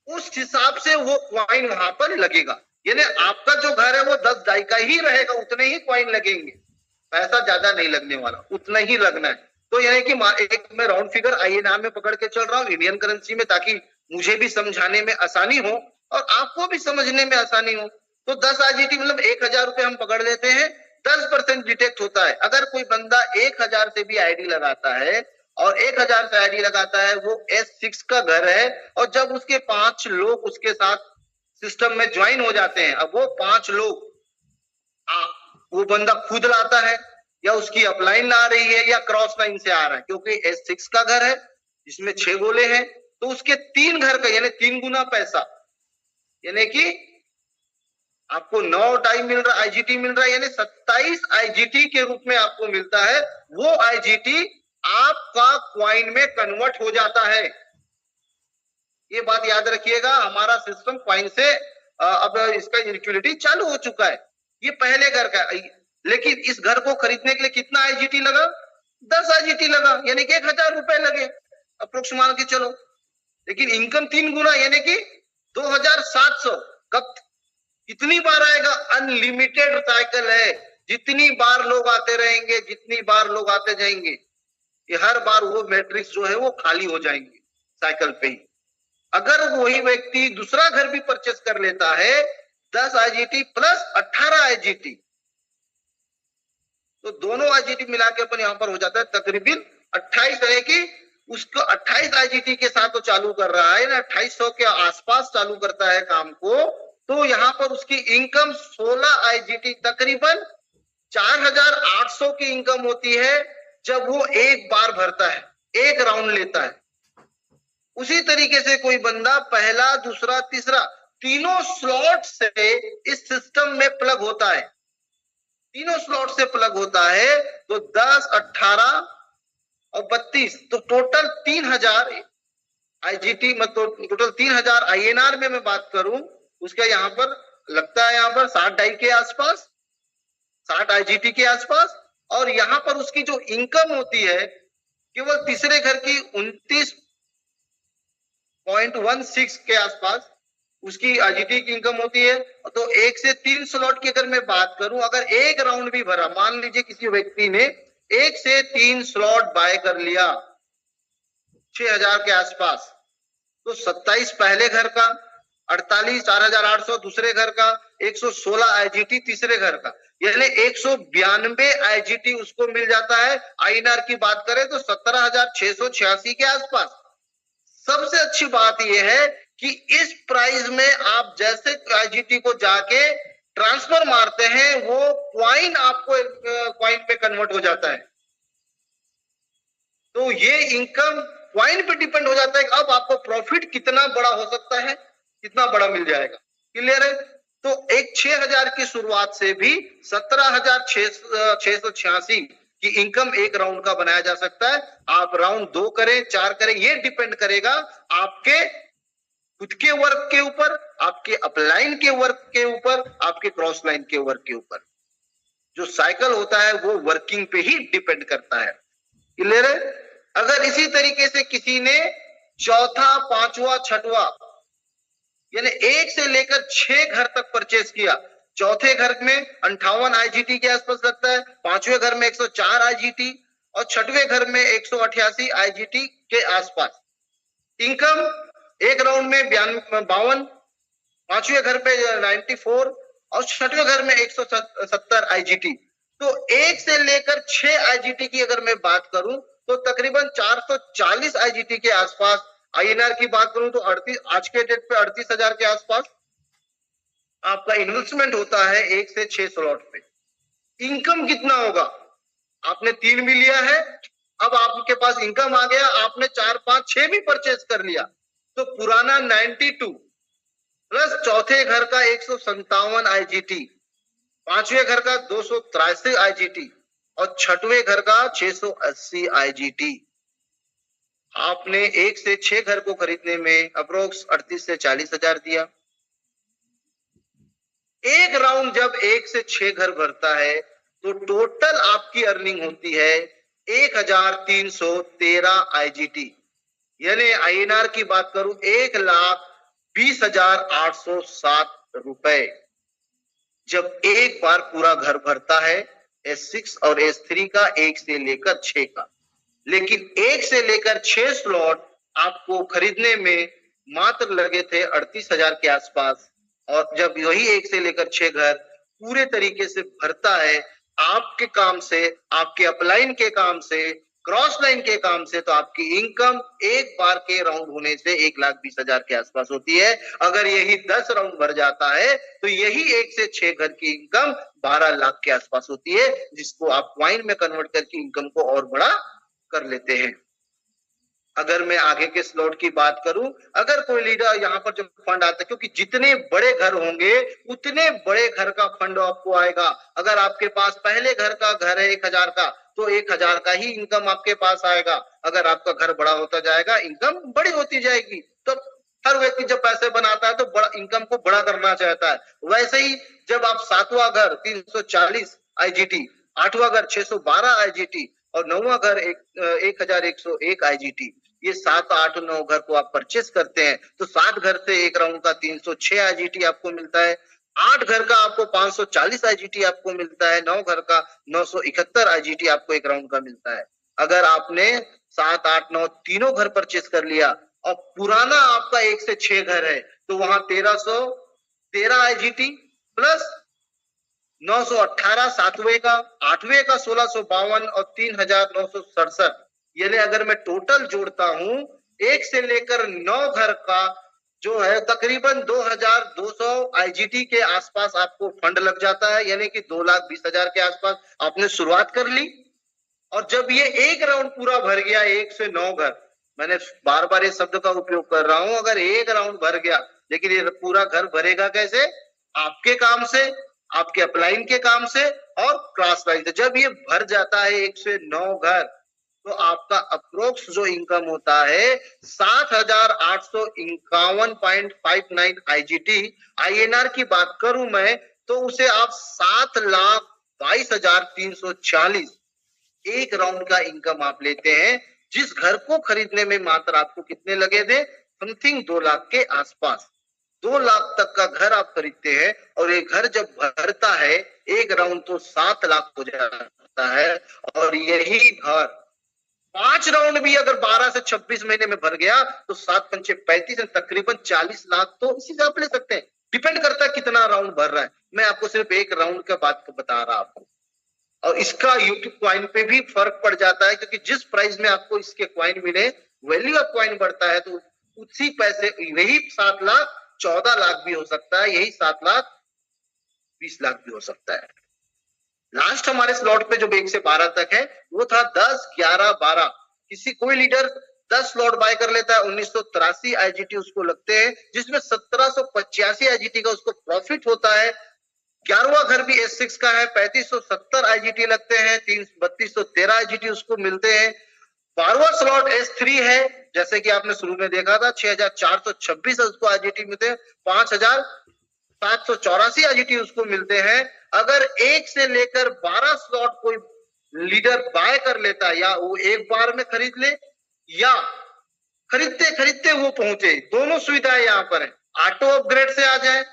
उस हिसाब से वो क्वाइन वहां पर लगेगा। यानी आपका जो घर है वो 10 डाई का ही रहेगा, उतने ही क्वाइन लगेंगे, पैसा ज्यादा नहीं लगने वाला, उतना ही लगना है। तो यानी कि एक मैं राउंड फिगर INR में पकड़ के चल रहा हूँ, इंडियन करेंसी में, ताकि मुझे भी समझाने में आसानी हो और आपको भी समझने में आसानी हो। तो 10 IGT मतलब 1000 रुपए हम पकड़ लेते हैं, 10% डिटेक्ट होता है। अगर कोई बंदा 1000 से भी ID लगाता है और 1000 से ID लगाता है, वो S6 का घर है, और जब उसके 5 लोग उसके साथ सिस्टम में ज्वाइन हो जाते हैं, अब वो 5 लोग वो बंदा खुद लाता है या उसकी अपलाइन ला रही है या क्रॉस लाइन से आ रहा है, क्योंकि S6 का घर है जिसमें 6 गोले हैं, तो उसके 3 घर का यानी 3 गुना पैसा, यानी कि आपको 9 टाइम मिल रहा, IGT मिल रहा है, यानी 27 IGT के रूप में आपको मिलता है। वो IGT आपका क्वाइन में कन्वर्ट हो जाता है। ये बात याद रखिएगा, हमारा सिस्टम क्वाइन से अब इसका इक्विलिटी चालू हो चुका है। ये पहले घर का, लेकिन इस घर को खरीदने के लिए कितना IGT लगा? 10 IGT लगा, यानी कि 1000 रुपए लगे। अप्रोक्स मान के चलो, लेकिन इनकम 3 गुना यानी कि 2700 कब, कितनी बार आएगा? अनलिमिटेड साइकिल है, जितनी बार लोग आते रहेंगे, जितनी बार लोग आते जाएंगे, ये हर बार वो मैट्रिक्स जो है वो खाली हो जाएंगे साइकिल पे ही। अगर वही व्यक्ति दूसरा घर भी परचेस कर लेता है 10 आईजीटी प्लस 18 आईजीटी, तो दोनों आईजीटी मिला के अपन यहां पर हो जाता है तकरीबन 28, है कि उसको 28 आईजीटी के साथ तो चालू कर रहा है ना, 2800 के आसपास चालू करता है काम को, तो यहां पर उसकी इनकम 16 आईजीटी तकरीबन 4800 की इनकम होती है जब वो एक बार भरता है, एक राउंड लेता है। उसी तरीके से कोई बंदा पहला, दूसरा, तीसरा तीनों स्लॉट से इस सिस्टम में प्लग होता है, तीनों स्लॉट से प्लग होता है, तो 10, 18 और 32, तो टोटल 3000 आईजीटी, मतलब टोटल 3000 आईएनआर में मैं बात करूं, उसका यहां पर लगता है यहां पर 60 डाई के आसपास, 60 आईजीटी के आसपास। और यहां पर उसकी जो इनकम होती है केवल तीसरे घर की 29.16 के आसपास उसकी आईजीटी की इनकम होती है। तो 1 से 3 स्लॉट की अगर मैं बात करूं, अगर एक राउंड भी भरा, मान लीजिए किसी व्यक्ति ने 1 से 3 स्लॉट बाय कर लिया 6000 के आसपास, तो 27 पहले घर का, 48, 4800 दूसरे घर का, 116 आईजीटी तीसरे घर का, यानी 192 आईजीटी उसको मिल जाता है। आईएनआर की बात करें तो 17686 के आसपास। सबसे अच्छी बात यह है कि इस प्राइस में आप जैसे आईजीटी को जाके ट्रांसफर मारते हैं, वो क्वाइन आपको क्वाइन पे कन्वर्ट हो जाता है। तो ये इनकम क्वाइन पे डिपेंड हो जाता है कि अब आपको प्रॉफिट कितना बड़ा हो सकता है, कितना बड़ा मिल जाएगा। क्लियर है? तो एक 6000 की शुरुआत से भी 17686 की इनकम एक राउंड का बनाया जा सकता है। आप राउंड 2 करें, 4 करें, ये डिपेंड करेगा आपके खुद के वर्क के ऊपर, आपके अपलाइन के वर्क के ऊपर, आपके क्रॉस लाइन के वर्क के ऊपर। जो साइकिल होता है वो वर्किंग पे ही डिपेंड करता है। क्लियर है? अगर इसी तरीके से किसी ने चौथा, पांचवा, छठवा यानी 1 से लेकर 6 घर तक परचेस किया, चौथे घर में 58 आईजीटी के आसपास लगता है, पांचवें घर में 104 आईजीटी और छठवें घर में 188 आईजीटी के आसपास। इनकम एक राउंड में 52, पांचवें घर पे 94 और छठवें घर में 170 आईजीटी। तो 1 से लेकर 6 आईजीटी की अगर मैं बात करूं तो तकरीबन 440 आईजीटी के आसपास। आईएनआर की बात करूं तो 38, आज के डेट पे 38,000 के आसपास आपका इन्वेस्टमेंट होता है 1 से 6 स्लॉट पे। इनकम कितना होगा? आपने 3 भी लिया है, अब आपके पास इनकम आ गया, आपने 4, 5, 6 भी परचेज कर लिया, तो पुराना 92 प्लस चौथे घर का 157 आईजीटी, पांचवें घर का 283 आईजीटी और छठवें घर का 680 आईजीटी। आपने 1 से 6 घर को खरीदने में अप्रोक्स 38 से 40,000 दिया। एक राउंड जब 1 से 6 घर भरता है तो टोटल आपकी अर्निंग होती है 1313 आईजीटी, यानी आईएनआर की बात करूं 1,20,807 रुपए। जब एक बार पूरा घर भरता है S6 और S3 का, 1 से लेकर 6 का। लेकिन 1 से लेकर 6 स्लॉट आपको खरीदने में मात्र लगे थे 38,000 के आसपास, और जब वही 1 से लेकर 6 घर पूरे तरीके से भरता है आपके काम से, आपके अपलाइन के काम से, क्रॉस लाइन के काम से, तो आपकी इनकम एक बार के राउंड होने से 1,20,000 के आसपास होती है। अगर यही 10 राउंड भर जाता है तो यही 1 से 6 घर की इनकम 12 लाख के आसपास होती है, जिसको आप क्वाइन में कन्वर्ट करके इनकम को और बड़ा कर लेते हैं। अगर मैं आगे के स्लॉट की बात करूं, अगर कोई लीडर यहाँ पर जो फंड आता है, क्योंकि जितने बड़े घर होंगे उतने बड़े घर का फंड आपको आएगा। अगर आपके पास पहले घर का घर है 1,000 का, तो 1,000 का ही इनकम आपके पास आएगा। अगर आपका घर बड़ा होता जाएगा इनकम बड़ी होती जाएगी। तो हर व्यक्ति जब पैसे बनाता है तो बड़ा इनकम को बड़ा करना चाहता है। वैसे ही जब आप 7वां घर 340 आईजीटी, 8वां घर 612 आईजीटी और 9वां घर 1,101 आईजीटी, ये 7, 8, 9 घर को आप परचेस करते हैं तो 7 घर से एक राउंड का 306 आईजीटी आपको मिलता है, 8 घर का आपको 540 आईजीटी आपको मिलता है, 9 घर का 971 आईजीटी आपको एक राउंड का मिलता है। अगर आपने 7, 8, 9 तीनों घर परचेस कर लिया और पुराना आपका 1 से 6 घर है तो वहां 1313 आईजीटी प्लस 918 सातवें का, 8वें का 1652 और 3967, यानी अगर मैं टोटल जोड़ता हूं 1 से लेकर 9 घर का जो है तकरीबन 2200 आईजीटी के आसपास आपको फंड लग जाता है, यानी कि 2,20,000 के आसपास आपने शुरुआत कर ली। और जब ये एक राउंड पूरा भर गया 1 से 9 घर, मैंने बार बार इस शब्द का उपयोग कर रहा हूं, अगर एक राउंड भर गया, लेकिन ये पूरा घर भरेगा कैसे? आपके काम से, आपके अपलाइन के काम से और क्रॉस वाइज। जब ये भर जाता है 1 से 9 घर तो आपका अप्रोक्स जो इनकम होता है 7,851.59 आईजीटी। आईएनआर की बात करूं मैं तो उसे आप 7,22,340 एक राउंड का इनकम आप लेते हैं, जिस घर को खरीदने में मात्र आपको कितने लगे थे? समथिंग 2 लाख के आसपास। 2 लाख तक का घर आप खरीदते हैं और एक घर जब भरता है एक राउंड तो 7 लाख हो जाता है। और यही घर 5 राउंड भी अगर 12 से 26 महीने में भर गया तो 7 पंचे 35 तकरीबन 40 लाख तो इसी से आप ले सकते हैं। डिपेंड करता है कितना राउंड भर रहा है। मैं आपको सिर्फ एक राउंड का बात बता रहा हूं। और इसका यूट्यूब कॉइन पे भी फर्क पड़ जाता है, क्योंकि जिस प्राइस में आपको इसके कॉइन मिले, वैल्यू ऑफ कॉइन बढ़ता है तो उसी पैसे, यही 7 लाख 14 लाख भी हो सकता है, यही 7 लाख 20 लाख भी हो सकता है। लास्ट हमारे स्लॉट पे जो 1 से 12 तक है वो था 10, 11, 12। कोई लीडर 10 स्लॉट बाय कर लेता है, 1983 आईजीटी उसको लगते हैं, जिसमें 1785 आईजीटी का उसको प्रॉफिट होता है। 11वां घर भी S6 का है, 3570 आईजीटी लगते हैं, 3213 आईजीटी उसको मिलते हैं। 12वां स्लॉट S3 है, जैसे कि आपने शुरू में देखा था 6426 उसको आईजीटी मिलते हैं, 5784 आईजीटी उसको मिलते हैं। अगर 1 से लेकर 12 स्लॉट कोई लीडर बाय कर लेता है, या वो एक बार में खरीद ले या खरीदते खरीदते वो पहुंचे, दोनों सुविधाएं यहाँ पर है। ऑटो अपग्रेड से आ जाए,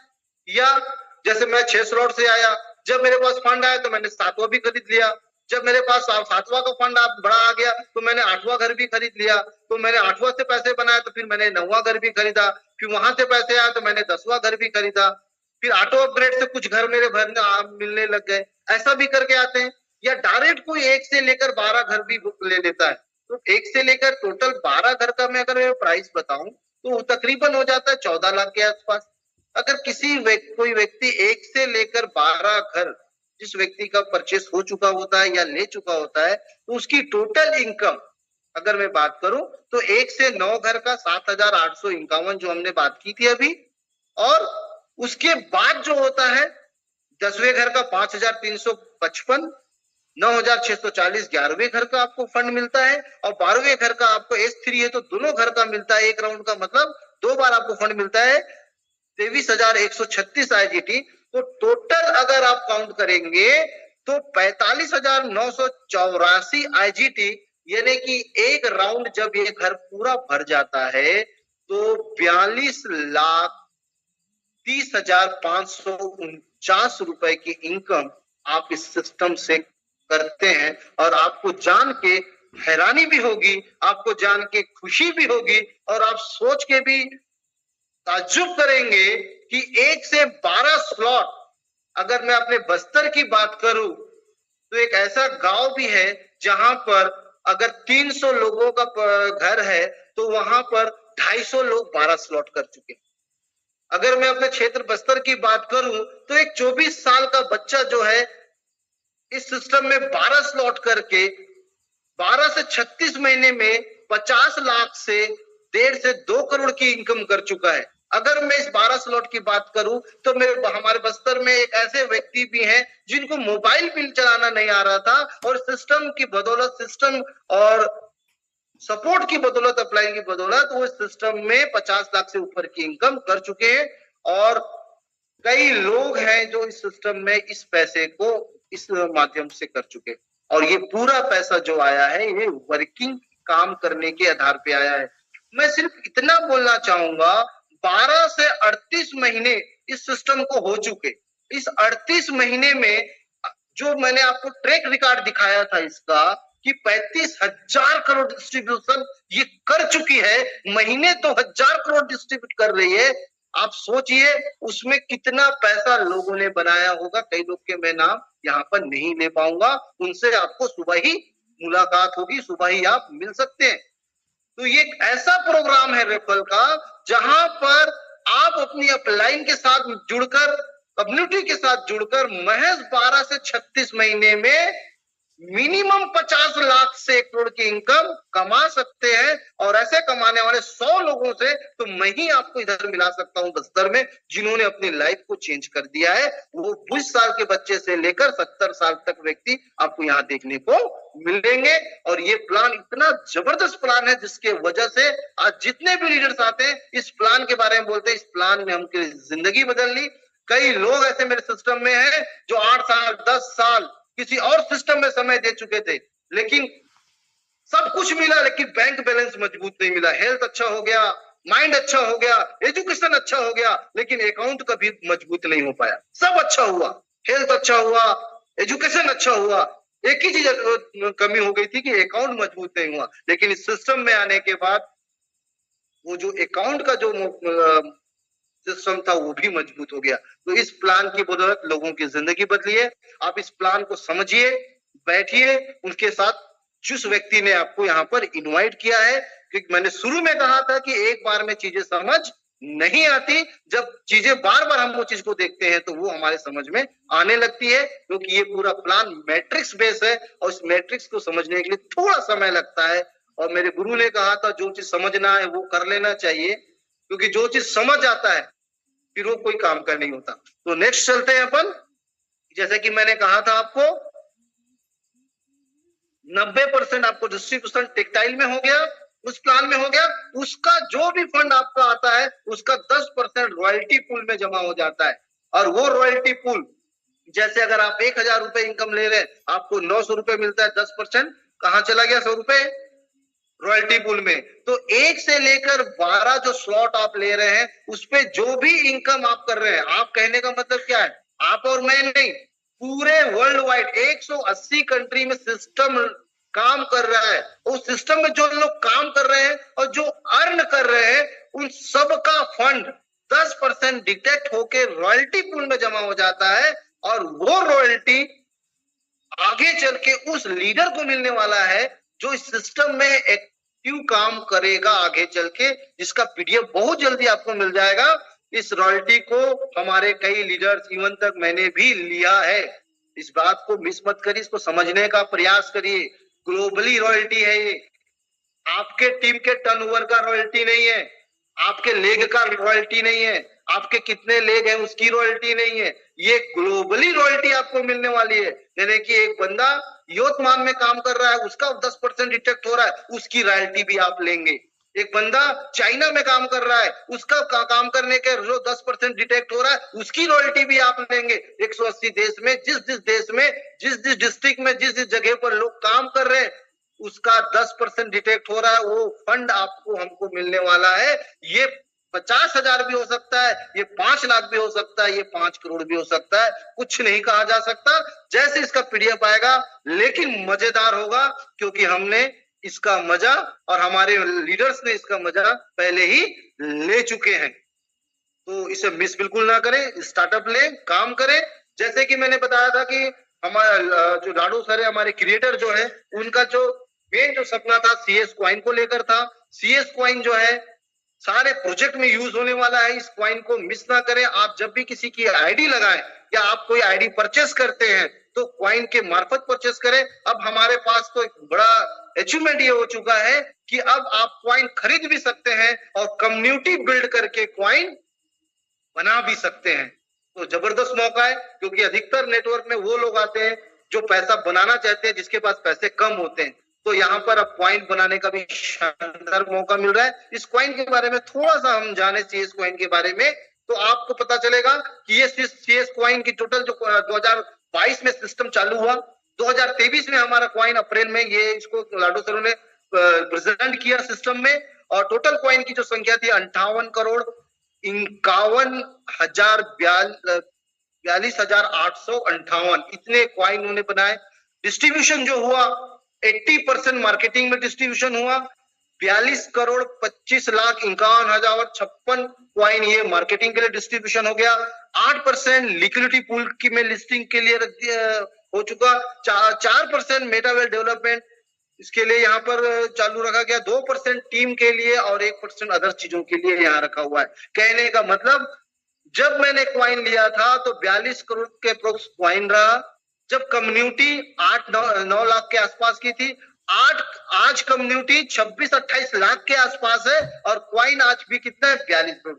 या जैसे मैं 6 स्लॉट से आया, जब मेरे पास फंड आया तो मैंने 7वां भी खरीद लिया, जब मेरे पास 7वां का फंड बड़ा आ गया तो मैंने 8वां घर भी खरीद लिया, तो मैंने 8वां से पैसे बनाया तो फिर मैंने 9वां घर भी खरीदा, फिर वहां से पैसे आया तो मैंने 10वां घर भी खरीदा, फिर ऑटो अपग्रेड से कुछ घर मेरे भरने मिलने लग गए। ऐसा भी करके आते हैं। या डायरेक्ट कोई 1 से लेकर 12 घर भी बुक ले लेता है, तो 1 से लेकर टोटल 12 घर का मैं अगर प्राइस बताऊं तो तकरीबन हो जाता है 14 लाख के आसपास। अगर कोई व्यक्ति 1 से लेकर 12 घर जिस व्यक्ति का परचेस हो चुका होता है या ले चुका होता है, तो उसकी टोटल इनकम अगर मैं बात करूं तो 1 से 9 घर का 7,851 जो हमने बात की थी अभी, और उसके बाद जो होता है 10वें घर का 5,355, 9,640 11वें घर का आपको फंड मिलता है, और 12वें घर का आपको S3 है तो दोनों घर का मिलता है एक राउंड का, मतलब 2 बार आपको फंड मिलता है 23,136 आईजीटी। तो टोटल अगर आप काउंट करेंगे तो 45,984 आईजीटी, यानी कि एक राउंड जब ये घर पूरा भर जाता है तो 42,30,549 रुपए की इनकम आप इस सिस्टम से करते हैं। और आपको जान के हैरानी भी होगी, आपको जान के खुशी भी होगी, और आप सोच के भी ताज्जुब करेंगे कि 1 से 12 स्लॉट, अगर मैं अपने बस्तर की बात करूं तो एक ऐसा गांव भी है जहां पर अगर 300 लोगों का घर है तो वहां पर 250 लोग 12 स्लॉट कर चुके हैं। अगर मैं अपने क्षेत्र बस्तर की बात करूं तो एक 24 साल का बच्चा जो है इस सिस्टम में 12 स्लॉट करके 12 से 36 महीने में 50 लाख से 1.5 से 2 करोड़ की इनकम कर चुका है। अगर मैं इस 12 स्लॉट की बात करूं तो हमारे बस्तर में एक ऐसे व्यक्ति भी हैं जिनको मोबाइल बिल चलाना नहीं आ रहा था, और सिस्टम की बदौलत, सिस्टम और सपोर्ट की बदौलत, अप्लाई की बदौलत वो इस सिस्टम में 50 लाख से ऊपर की इनकम कर चुके हैं। और कई लोग हैं जो इस सिस्टम में इस पैसे को इस माध्यम से कर चुके, और ये पूरा पैसा जो आया है ये वर्किंग काम करने के आधार पे आया है। मैं सिर्फ इतना बोलना चाहूंगा, 12 से 38 महीने इस सिस्टम को हो चुके। इस 38 महीने में जो मैंने आपको ट्रैक रिकॉर्ड दिखाया था इसका, कि 35,000 करोड़ डिस्ट्रीब्यूशन ये कर चुकी है, महीने तो 1,000 करोड़ डिस्ट्रीब्यूट कर रही है। आप सोचिए उसमें कितना पैसा लोगों ने बनाया होगा। कई लोग के मैं नाम यहाँ पर नहीं ले पाऊंगा, उनसे आपको सुबह ही मुलाकात होगी, सुबह ही आप मिल सकते हैं। तो ये एक ऐसा प्रोग्राम है रेफरल का, जहां पर आप अपनी अपलाइन के साथ जुड़कर, कम्युनिटी के साथ जुड़कर महज 12 से 36 महीने में मिनिमम 50 लाख से 1 करोड़ की इनकम कमा सकते हैं। और ऐसे कमाने वाले 100 लोगों से तो मैं ही आपको इधर मिला सकता हूं बस्तर में, जिन्होंने अपनी लाइफ को चेंज कर दिया है। वो 20 साल के बच्चे से लेकर 70 साल तक व्यक्ति आपको यहाँ देखने को मिलेंगे। और ये प्लान इतना जबरदस्त प्लान है, जिसके वजह से आज जितने भी लीडर्स आते हैं इस प्लान के बारे में बोलते हैं, इस प्लान ने हमकी जिंदगी बदल ली। कई लोग ऐसे मेरे सिस्टम में हैं जो 8 साल 10 साल किसी और सिस्टम में समय दे चुके थे, लेकिन सब कुछ मिला, लेकिन बैंक बैलेंस मजबूत नहीं मिला। हेल्थ अच्छा हो गया, माइंड अच्छा हो गया, एजुकेशन अच्छा हो गया, लेकिन अकाउंट कभी मजबूत नहीं हो पाया। सब अच्छा हुआ, हेल्थ अच्छा हुआ, एजुकेशन अच्छा हुआ, एक ही चीज कमी हो गई थी कि अकाउंट मजबूत नहीं हुआ। लेकिन इस सिस्टम में आने के बाद वो जो अकाउंट का जो सिस्टम था वो भी मजबूत हो गया। तो इस प्लान की बदौलत लोगों की जिंदगी बदली है। आप इस प्लान को समझिए, बैठिए उनके साथ। जिस व्यक्ति ने आपको यहाँ पर इनवाइट किया है, क्योंकि मैंने शुरू में कहा था कि एक बार में चीजें समझ नहीं आती, जब चीजें बार बार हम वो चीज को देखते हैं तो वो हमारे समझ में आने लगती है। क्योंकि ये पूरा प्लान मैट्रिक्स बेस है और इस मैट्रिक्स को समझने के लिए थोड़ा समय लगता है। और मेरे गुरु ने कहा था जो चीज समझना है वो कर लेना चाहिए, क्योंकि जो चीज समझ आता है फिर वो कोई काम का नहीं होता। तो नेक्स्ट चलते हैं अपन। जैसे कि मैंने कहा था आपको 90% आपको डिस्ट्रीब्यूशन टेक्सटाइल में हो गया, उस प्लान में हो गया। उसका जो भी फंड आपका आता है उसका 10% रॉयल्टी पूल में जमा हो जाता है। और वो रॉयल्टी पूल, जैसे अगर आप 1,000 रुपए इनकम ले रहे हैं, आपको 900 रुपए मिलता है, 10% कहां चला गया? 100 रुपए रॉयल्टी पूल में। तो 1 से लेकर 12 जो स्लॉट आप ले रहे हैं, उस पे जो भी इनकम आप कर रहे हैं, आप कहने का मतलब क्या है? आप और मैं नहीं, पूरे वर्ल्ड वाइड 180 कंट्री में सिस्टम काम कर रहा है। उस सिस्टम में जो लोग काम कर रहे हैं और जो अर्न कर रहे हैं, उन सबका फंड 10% डिटेक्ट होके रॉयल्टी पूल में जमा हो जाता है। और वो रॉयल्टी आगे चल के उस लीडर को मिलने वाला है जो इस सिस्टम में एक्टिव काम करेगा आगे चल के, जिसका पीडीएफ बहुत जल्दी आपको मिल जाएगा। इस रॉयल्टी को हमारे कई लीडर्स, इवन तक मैंने भी लिया है। इस बात को मिस मत करिए, इसको समझने का प्रयास करिए। ग्लोबली रॉयल्टी है ये, आपके टीम के टर्नओवर का रॉयल्टी नहीं है, आपके लेग का रॉयल्टी नहीं है, आपके कितने लेग हैं उसकी रॉयल्टी नहीं है। ये ग्लोबली रॉयल्टी आपको मिलने वाली है। यानी कि एक बंदा योतमान में काम कर रहा है, उसका 10% डिटेक्ट हो रहा है, उसकी रॉयल्टी भी आप लेंगे। एक बंदा चाइना में काम कर रहा है, उसका काम करने के जो 10% डिटेक्ट हो रहा है, उसकी रॉयल्टी भी आप लेंगे। 180 देश में, जिस जिस देश में, जिस जिस डिस्ट्रिक्ट में, जिस जिस जगह पर लोग काम कर रहे हैं, उसका 10% डिटेक्ट हो रहा है, वो फंड आपको हमको मिलने वाला है। ये 50,000 भी हो सकता है, ये 5 लाख भी हो सकता है, ये 5 करोड़ भी हो सकता है, कुछ नहीं कहा जा सकता। जैसे इसका पीडीएफ आएगा, लेकिन मजेदार होगा, क्योंकि हमने इसका मजा और हमारे लीडर्स ने इसका मजा पहले ही ले चुके हैं। तो इसे मिस बिल्कुल ना करें, स्टार्टअप लें, काम करें। जैसे कि मैंने बताया था कि हमारा जो लाडू सर है, हमारे क्रिएटर जो है, उनका जो मेन जो सपना था सीएस क्वाइन को लेकर था। सीएस क्वाइन जो है सारे प्रोजेक्ट में यूज होने वाला है। इस क्वाइन को मिस ना करें। आप जब भी किसी की आईडी लगाएं या आप कोई आईडी परचेस करते हैं तो क्वाइन के मार्फत परचेस करें। अब हमारे पास तो एक बड़ा अचीवमेंट ये हो चुका है कि अब आप क्वाइन खरीद भी सकते हैं और कम्युनिटी बिल्ड करके क्वाइन बना भी सकते हैं। तो जबरदस्त मौका है, क्योंकि अधिकतर नेटवर्क में वो लोग आते हैं जो पैसा बनाना चाहते हैं, जिसके पास पैसे कम होते हैं। तो यहाँ पर अब क्वाइन बनाने का भी शानदार मौका मिल रहा है। इस क्वाइन के बारे में थोड़ा सा हम जाने, सीएस क्वाइन के बारे में, तो आपको पता चलेगा कि ये सीएस क्वाइन की टोटल जो 2022 में सिस्टम चालू हुआ, 2023 में हमारा क्वाइन अप्रैल में, ये इसको लाडो सरों ने प्रेजेंट किया सिस्टम में, और टोटल कॉइन की जो संख्या थी 58,51,42,858, इतने कॉइन उन्होंने बनाए। डिस्ट्रीब्यूशन जो हुआ 80% मार्केटिंग में डिस्ट्रीब्यूशन हुआ, 42,25,51,056 कॉइन ये मार्केटिंग के लिए डिस्ट्रीब्यूशन हो गया, 8% लिक्विडिटी पूल की में लिस्टिंग के लिए हो चुका, 4% मेटावेल डेवलपमेंट इसके लिए यहाँ पर चालू रखा गया, 2% टीम के लिए और 1% अदर चीजों के लिए यहाँ रखा हुआ है। कहने का मतलब जब मैंने क्वाइन लिया था तो 42 करोड़ के अप्रोक्स क्वाइन रहा, जब कम्युनिटी 8-9 लाख के आसपास की थी, आज कम्युनिटी 26-28 लाख के आसपास है, और क्वाइन आज भी कितना है, 42 करोड़।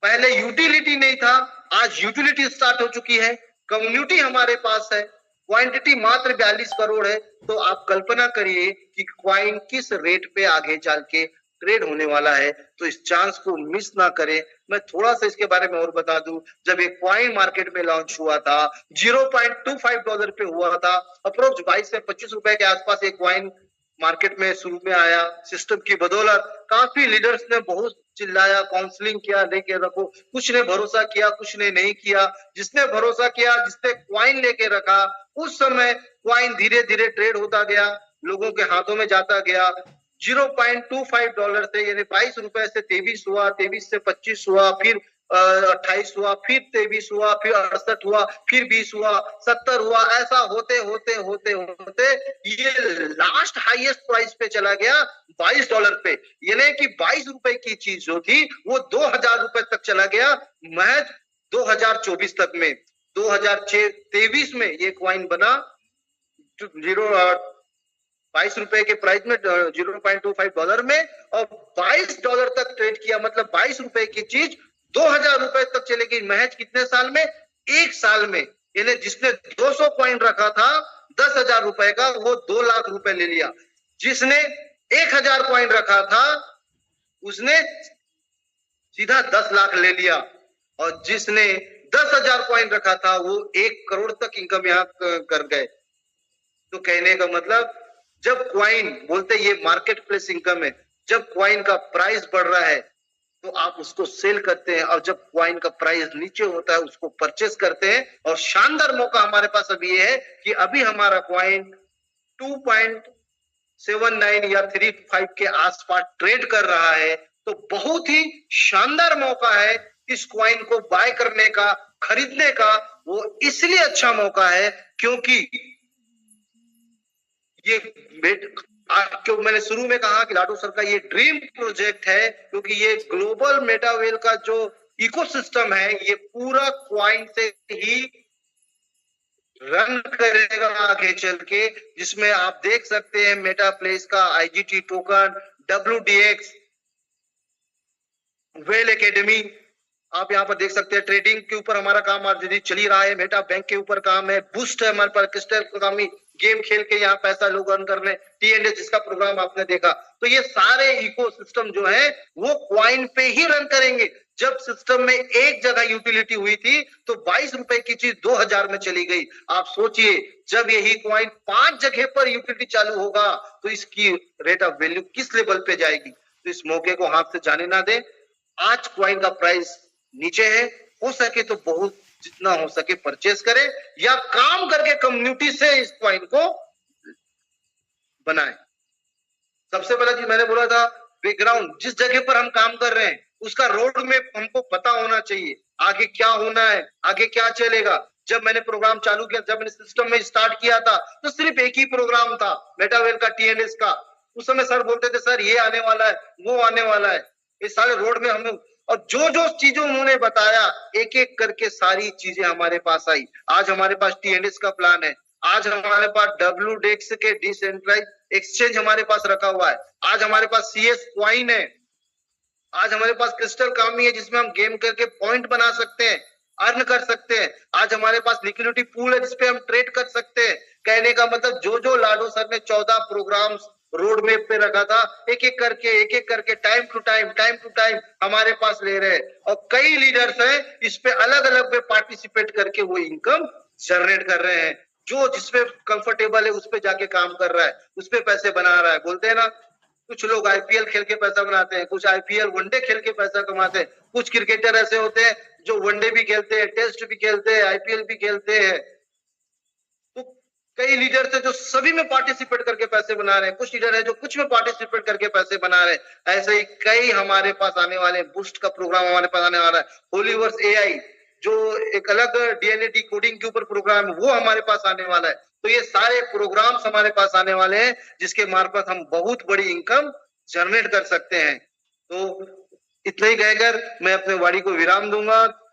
पहले यूटिलिटी नहीं था, आज यूटिलिटी स्टार्ट हो चुकी है, कम्युनिटी हमारे पास है, क्वांटिटी मात्र 42 करोड़ है। तो आप कल्पना करिए कि क्वाइन किस रेट पे आगे चल के ट्रेड होने वाला है, तो इस चांस को मिस ना करें। मैं थोड़ा सा इसके बारे में और बता दूं, जब एक क्वाइन मार्केट में लॉन्च हुआ था $0.25 पे हुआ था, अप्रोक्स 22 से 25 रुपए के आसपास एक क्वाइन मार्केट में शुरू में आया। सिस्टम की बदौलत काफी लीडर्स ने बहुत चिल्लाया, काउंसलिंग किया, लेके रखो, कुछ ने भरोसा किया, कुछ ने नहीं किया। जिसने भरोसा किया, जिसने क्वाइन लेके रखा, उस समय क्वाइन धीरे धीरे ट्रेड होता गया, लोगों के हाथों में जाता गया। $0.25 से यानी 22 रुपए से 23 हुआ, 23 से 25 हुआ, फिर 28 हुआ, फिर 23 हुआ, फिर 68 हुआ, फिर 20 हुआ, 70 हुआ, ऐसा होते होते होते होते ये लास्ट हाईएस्ट प्राइस पे चला गया $22 पे। यानी कि 22 रुपए की चीज जो थी वो 2000 रुपए तक चला गया महज 2024 तक में। 2023 में ये क्वाइन बना 22 रुपए के प्राइस में, $0.25 में, और $22 तक ट्रेड किया। मतलब 22 रुपए की चीज 2000 रुपए तक चलेगी महज कितने साल में, 1 साल में। यानी जिसने 200 कॉइन रखा था 10,000 रुपए का, वो 2 लाख रुपए ले लिया। जिसने 1000 कॉइन रखा था उसने सीधा 10 लाख ले लिया, और जिसने 10,000 कॉइन रखा था वो 1 करोड़ तक इनकम यहां कर गए। तो कहने का मतलब, जब क्वाइन बोलते ये मार्केट प्लेस इनकम है, जब क्वाइन का प्राइस बढ़ रहा है तो आप उसको सेल करते हैं, और जब क्वाइन का प्राइस नीचे होता है उसको परचेस करते हैं। और शानदार मौका हमारे पास अभी ये है कि अभी हमारा क्वाइन 2.79 या 35 के आसपास ट्रेड कर रहा है। तो बहुत ही शानदार मौका है इस क्वाइन को बाय करने का, खरीदने का। वो इसलिए अच्छा मौका है क्योंकि ये क्यों मैंने शुरू में कहा कि लाडो सर का ये ड्रीम प्रोजेक्ट है, क्योंकि ये ग्लोबल मेटावेल का जो इकोसिस्टम है ये पूरा क्वाइन से ही रन करेगा आगे चल के, जिसमें आप देख सकते हैं मेटा प्लेस का IGT token, WDX, well academy, आप यहाँ पर देख सकते हैं। ट्रेडिंग के ऊपर हमारा काम ऑलरेडी चल ही रहा है, मेटा बैंक के ऊपर काम है, बूस्ट है हमारे पास, क्रिस्टल कामी गेम खेल के यहाँ पैसा लोग अर्न कर रहे हैं, TNS जिसका प्रोग्राम आपने देखा। तो ये सारे इकोसिस्टम जो है वो क्वाइन पे ही रन करेंगे। जब सिस्टम में एक जगह यूटिलिटी हुई थी तो 22 रुपए की चीज 2000 में चली गई। आप सोचिए जब यही क्वाइन 5 जगह पर यूटिलिटी चालू होगा तो इसकी रेट ऑफ वैल्यू किस लेवल पे जाएगी। तो इस मौके को हाथ से जाने ना दें। आज क्वाइन का प्राइस नीचे है, हो सके तो बहुत जितना हो सके परचेस करें, या काम करके कम्युनिटी से इस क्वाइन को बनाएं। सबसे पहला चीज मैंने बोला था, बैकग्राउंड, जिस जगह पर हम काम कर रहे हैं उसका रोड मैप हमको पता होना चाहिए, आगे क्या होना है, आगे क्या चलेगा। जब मैंने प्रोग्राम चालू किया, जब मैंने सिस्टम में स्टार्ट किया था तो सिर्फ एक ही प्रोग्राम था, मेटावेल का, TNS का। उस समय सर बोलते थे सर ये आने वाला है, वो आने वाला है, इस सारे रोड में हमें, और जो जो चीजें उन्होंने बताया एक एक करके सारी चीजें हमारे पास आई। आज हमारे पास TNS का प्लान है, आज हमारे पास WDX के डिसेंट्रलाइज एक्सचेंज हमारे पास रखा हुआ है, आज हमारे पास CS क्वाइन है, आज हमारे पास क्रिस्टल कामी है जिसमें हम गेम करके पॉइंट बना सकते हैं, अर्न कर सकते हैं, आज हमारे पास लिक्विडिटी पूल है जिसपे हम ट्रेड कर सकते हैं। कहने का मतलब जो जो लाडो सर ने 14 प्रोग्राम्स रोड मैप पे रखा था, एक एक करके टाइम टू टाइम हमारे पास ले रहे हैं, और कई लीडर्स हैं इस पे अलग अलग पे पार्टिसिपेट करके वो इनकम जनरेट कर रहे हैं। जो जिसपे कंफर्टेबल है उस पे जाके काम कर रहा है, उस पे पैसे बना रहा है। बोलते हैं ना कुछ लोग आईपीएल खेल के पैसा बनाते हैं, कुछ आईपीएल वनडे खेल के पैसा कमाते हैं, कुछ क्रिकेटर ऐसे होते हैं जो वनडे भी खेलते हैं, टेस्ट भी खेलते हैं, आईपीएल भी खेलते हैं। तो कई लीडर थे जो सभी में पार्टिसिपेट करके पैसे बना रहे हैं, कुछ लीडर है जो कुछ में पार्टिसिपेट करके पैसे बना रहे हैं। ऐसे ही कई हमारे पास आने वाले, बूस्ट का प्रोग्राम हमारे पास आने वाला है, होलीवर्स एआई जो एक अलग डीएनए डिकोडिंग के ऊपर प्रोग्राम है, वो हमारे पास आने वाला है। तो ये सारे प्रोग्राम्स हमारे पास आने वाले हैं जिसके मार्फत हम बहुत बड़ी इनकम जनरेट कर सकते हैं। तो इतना ही कहकर मैं अपने वाणी को विराम दूंगा।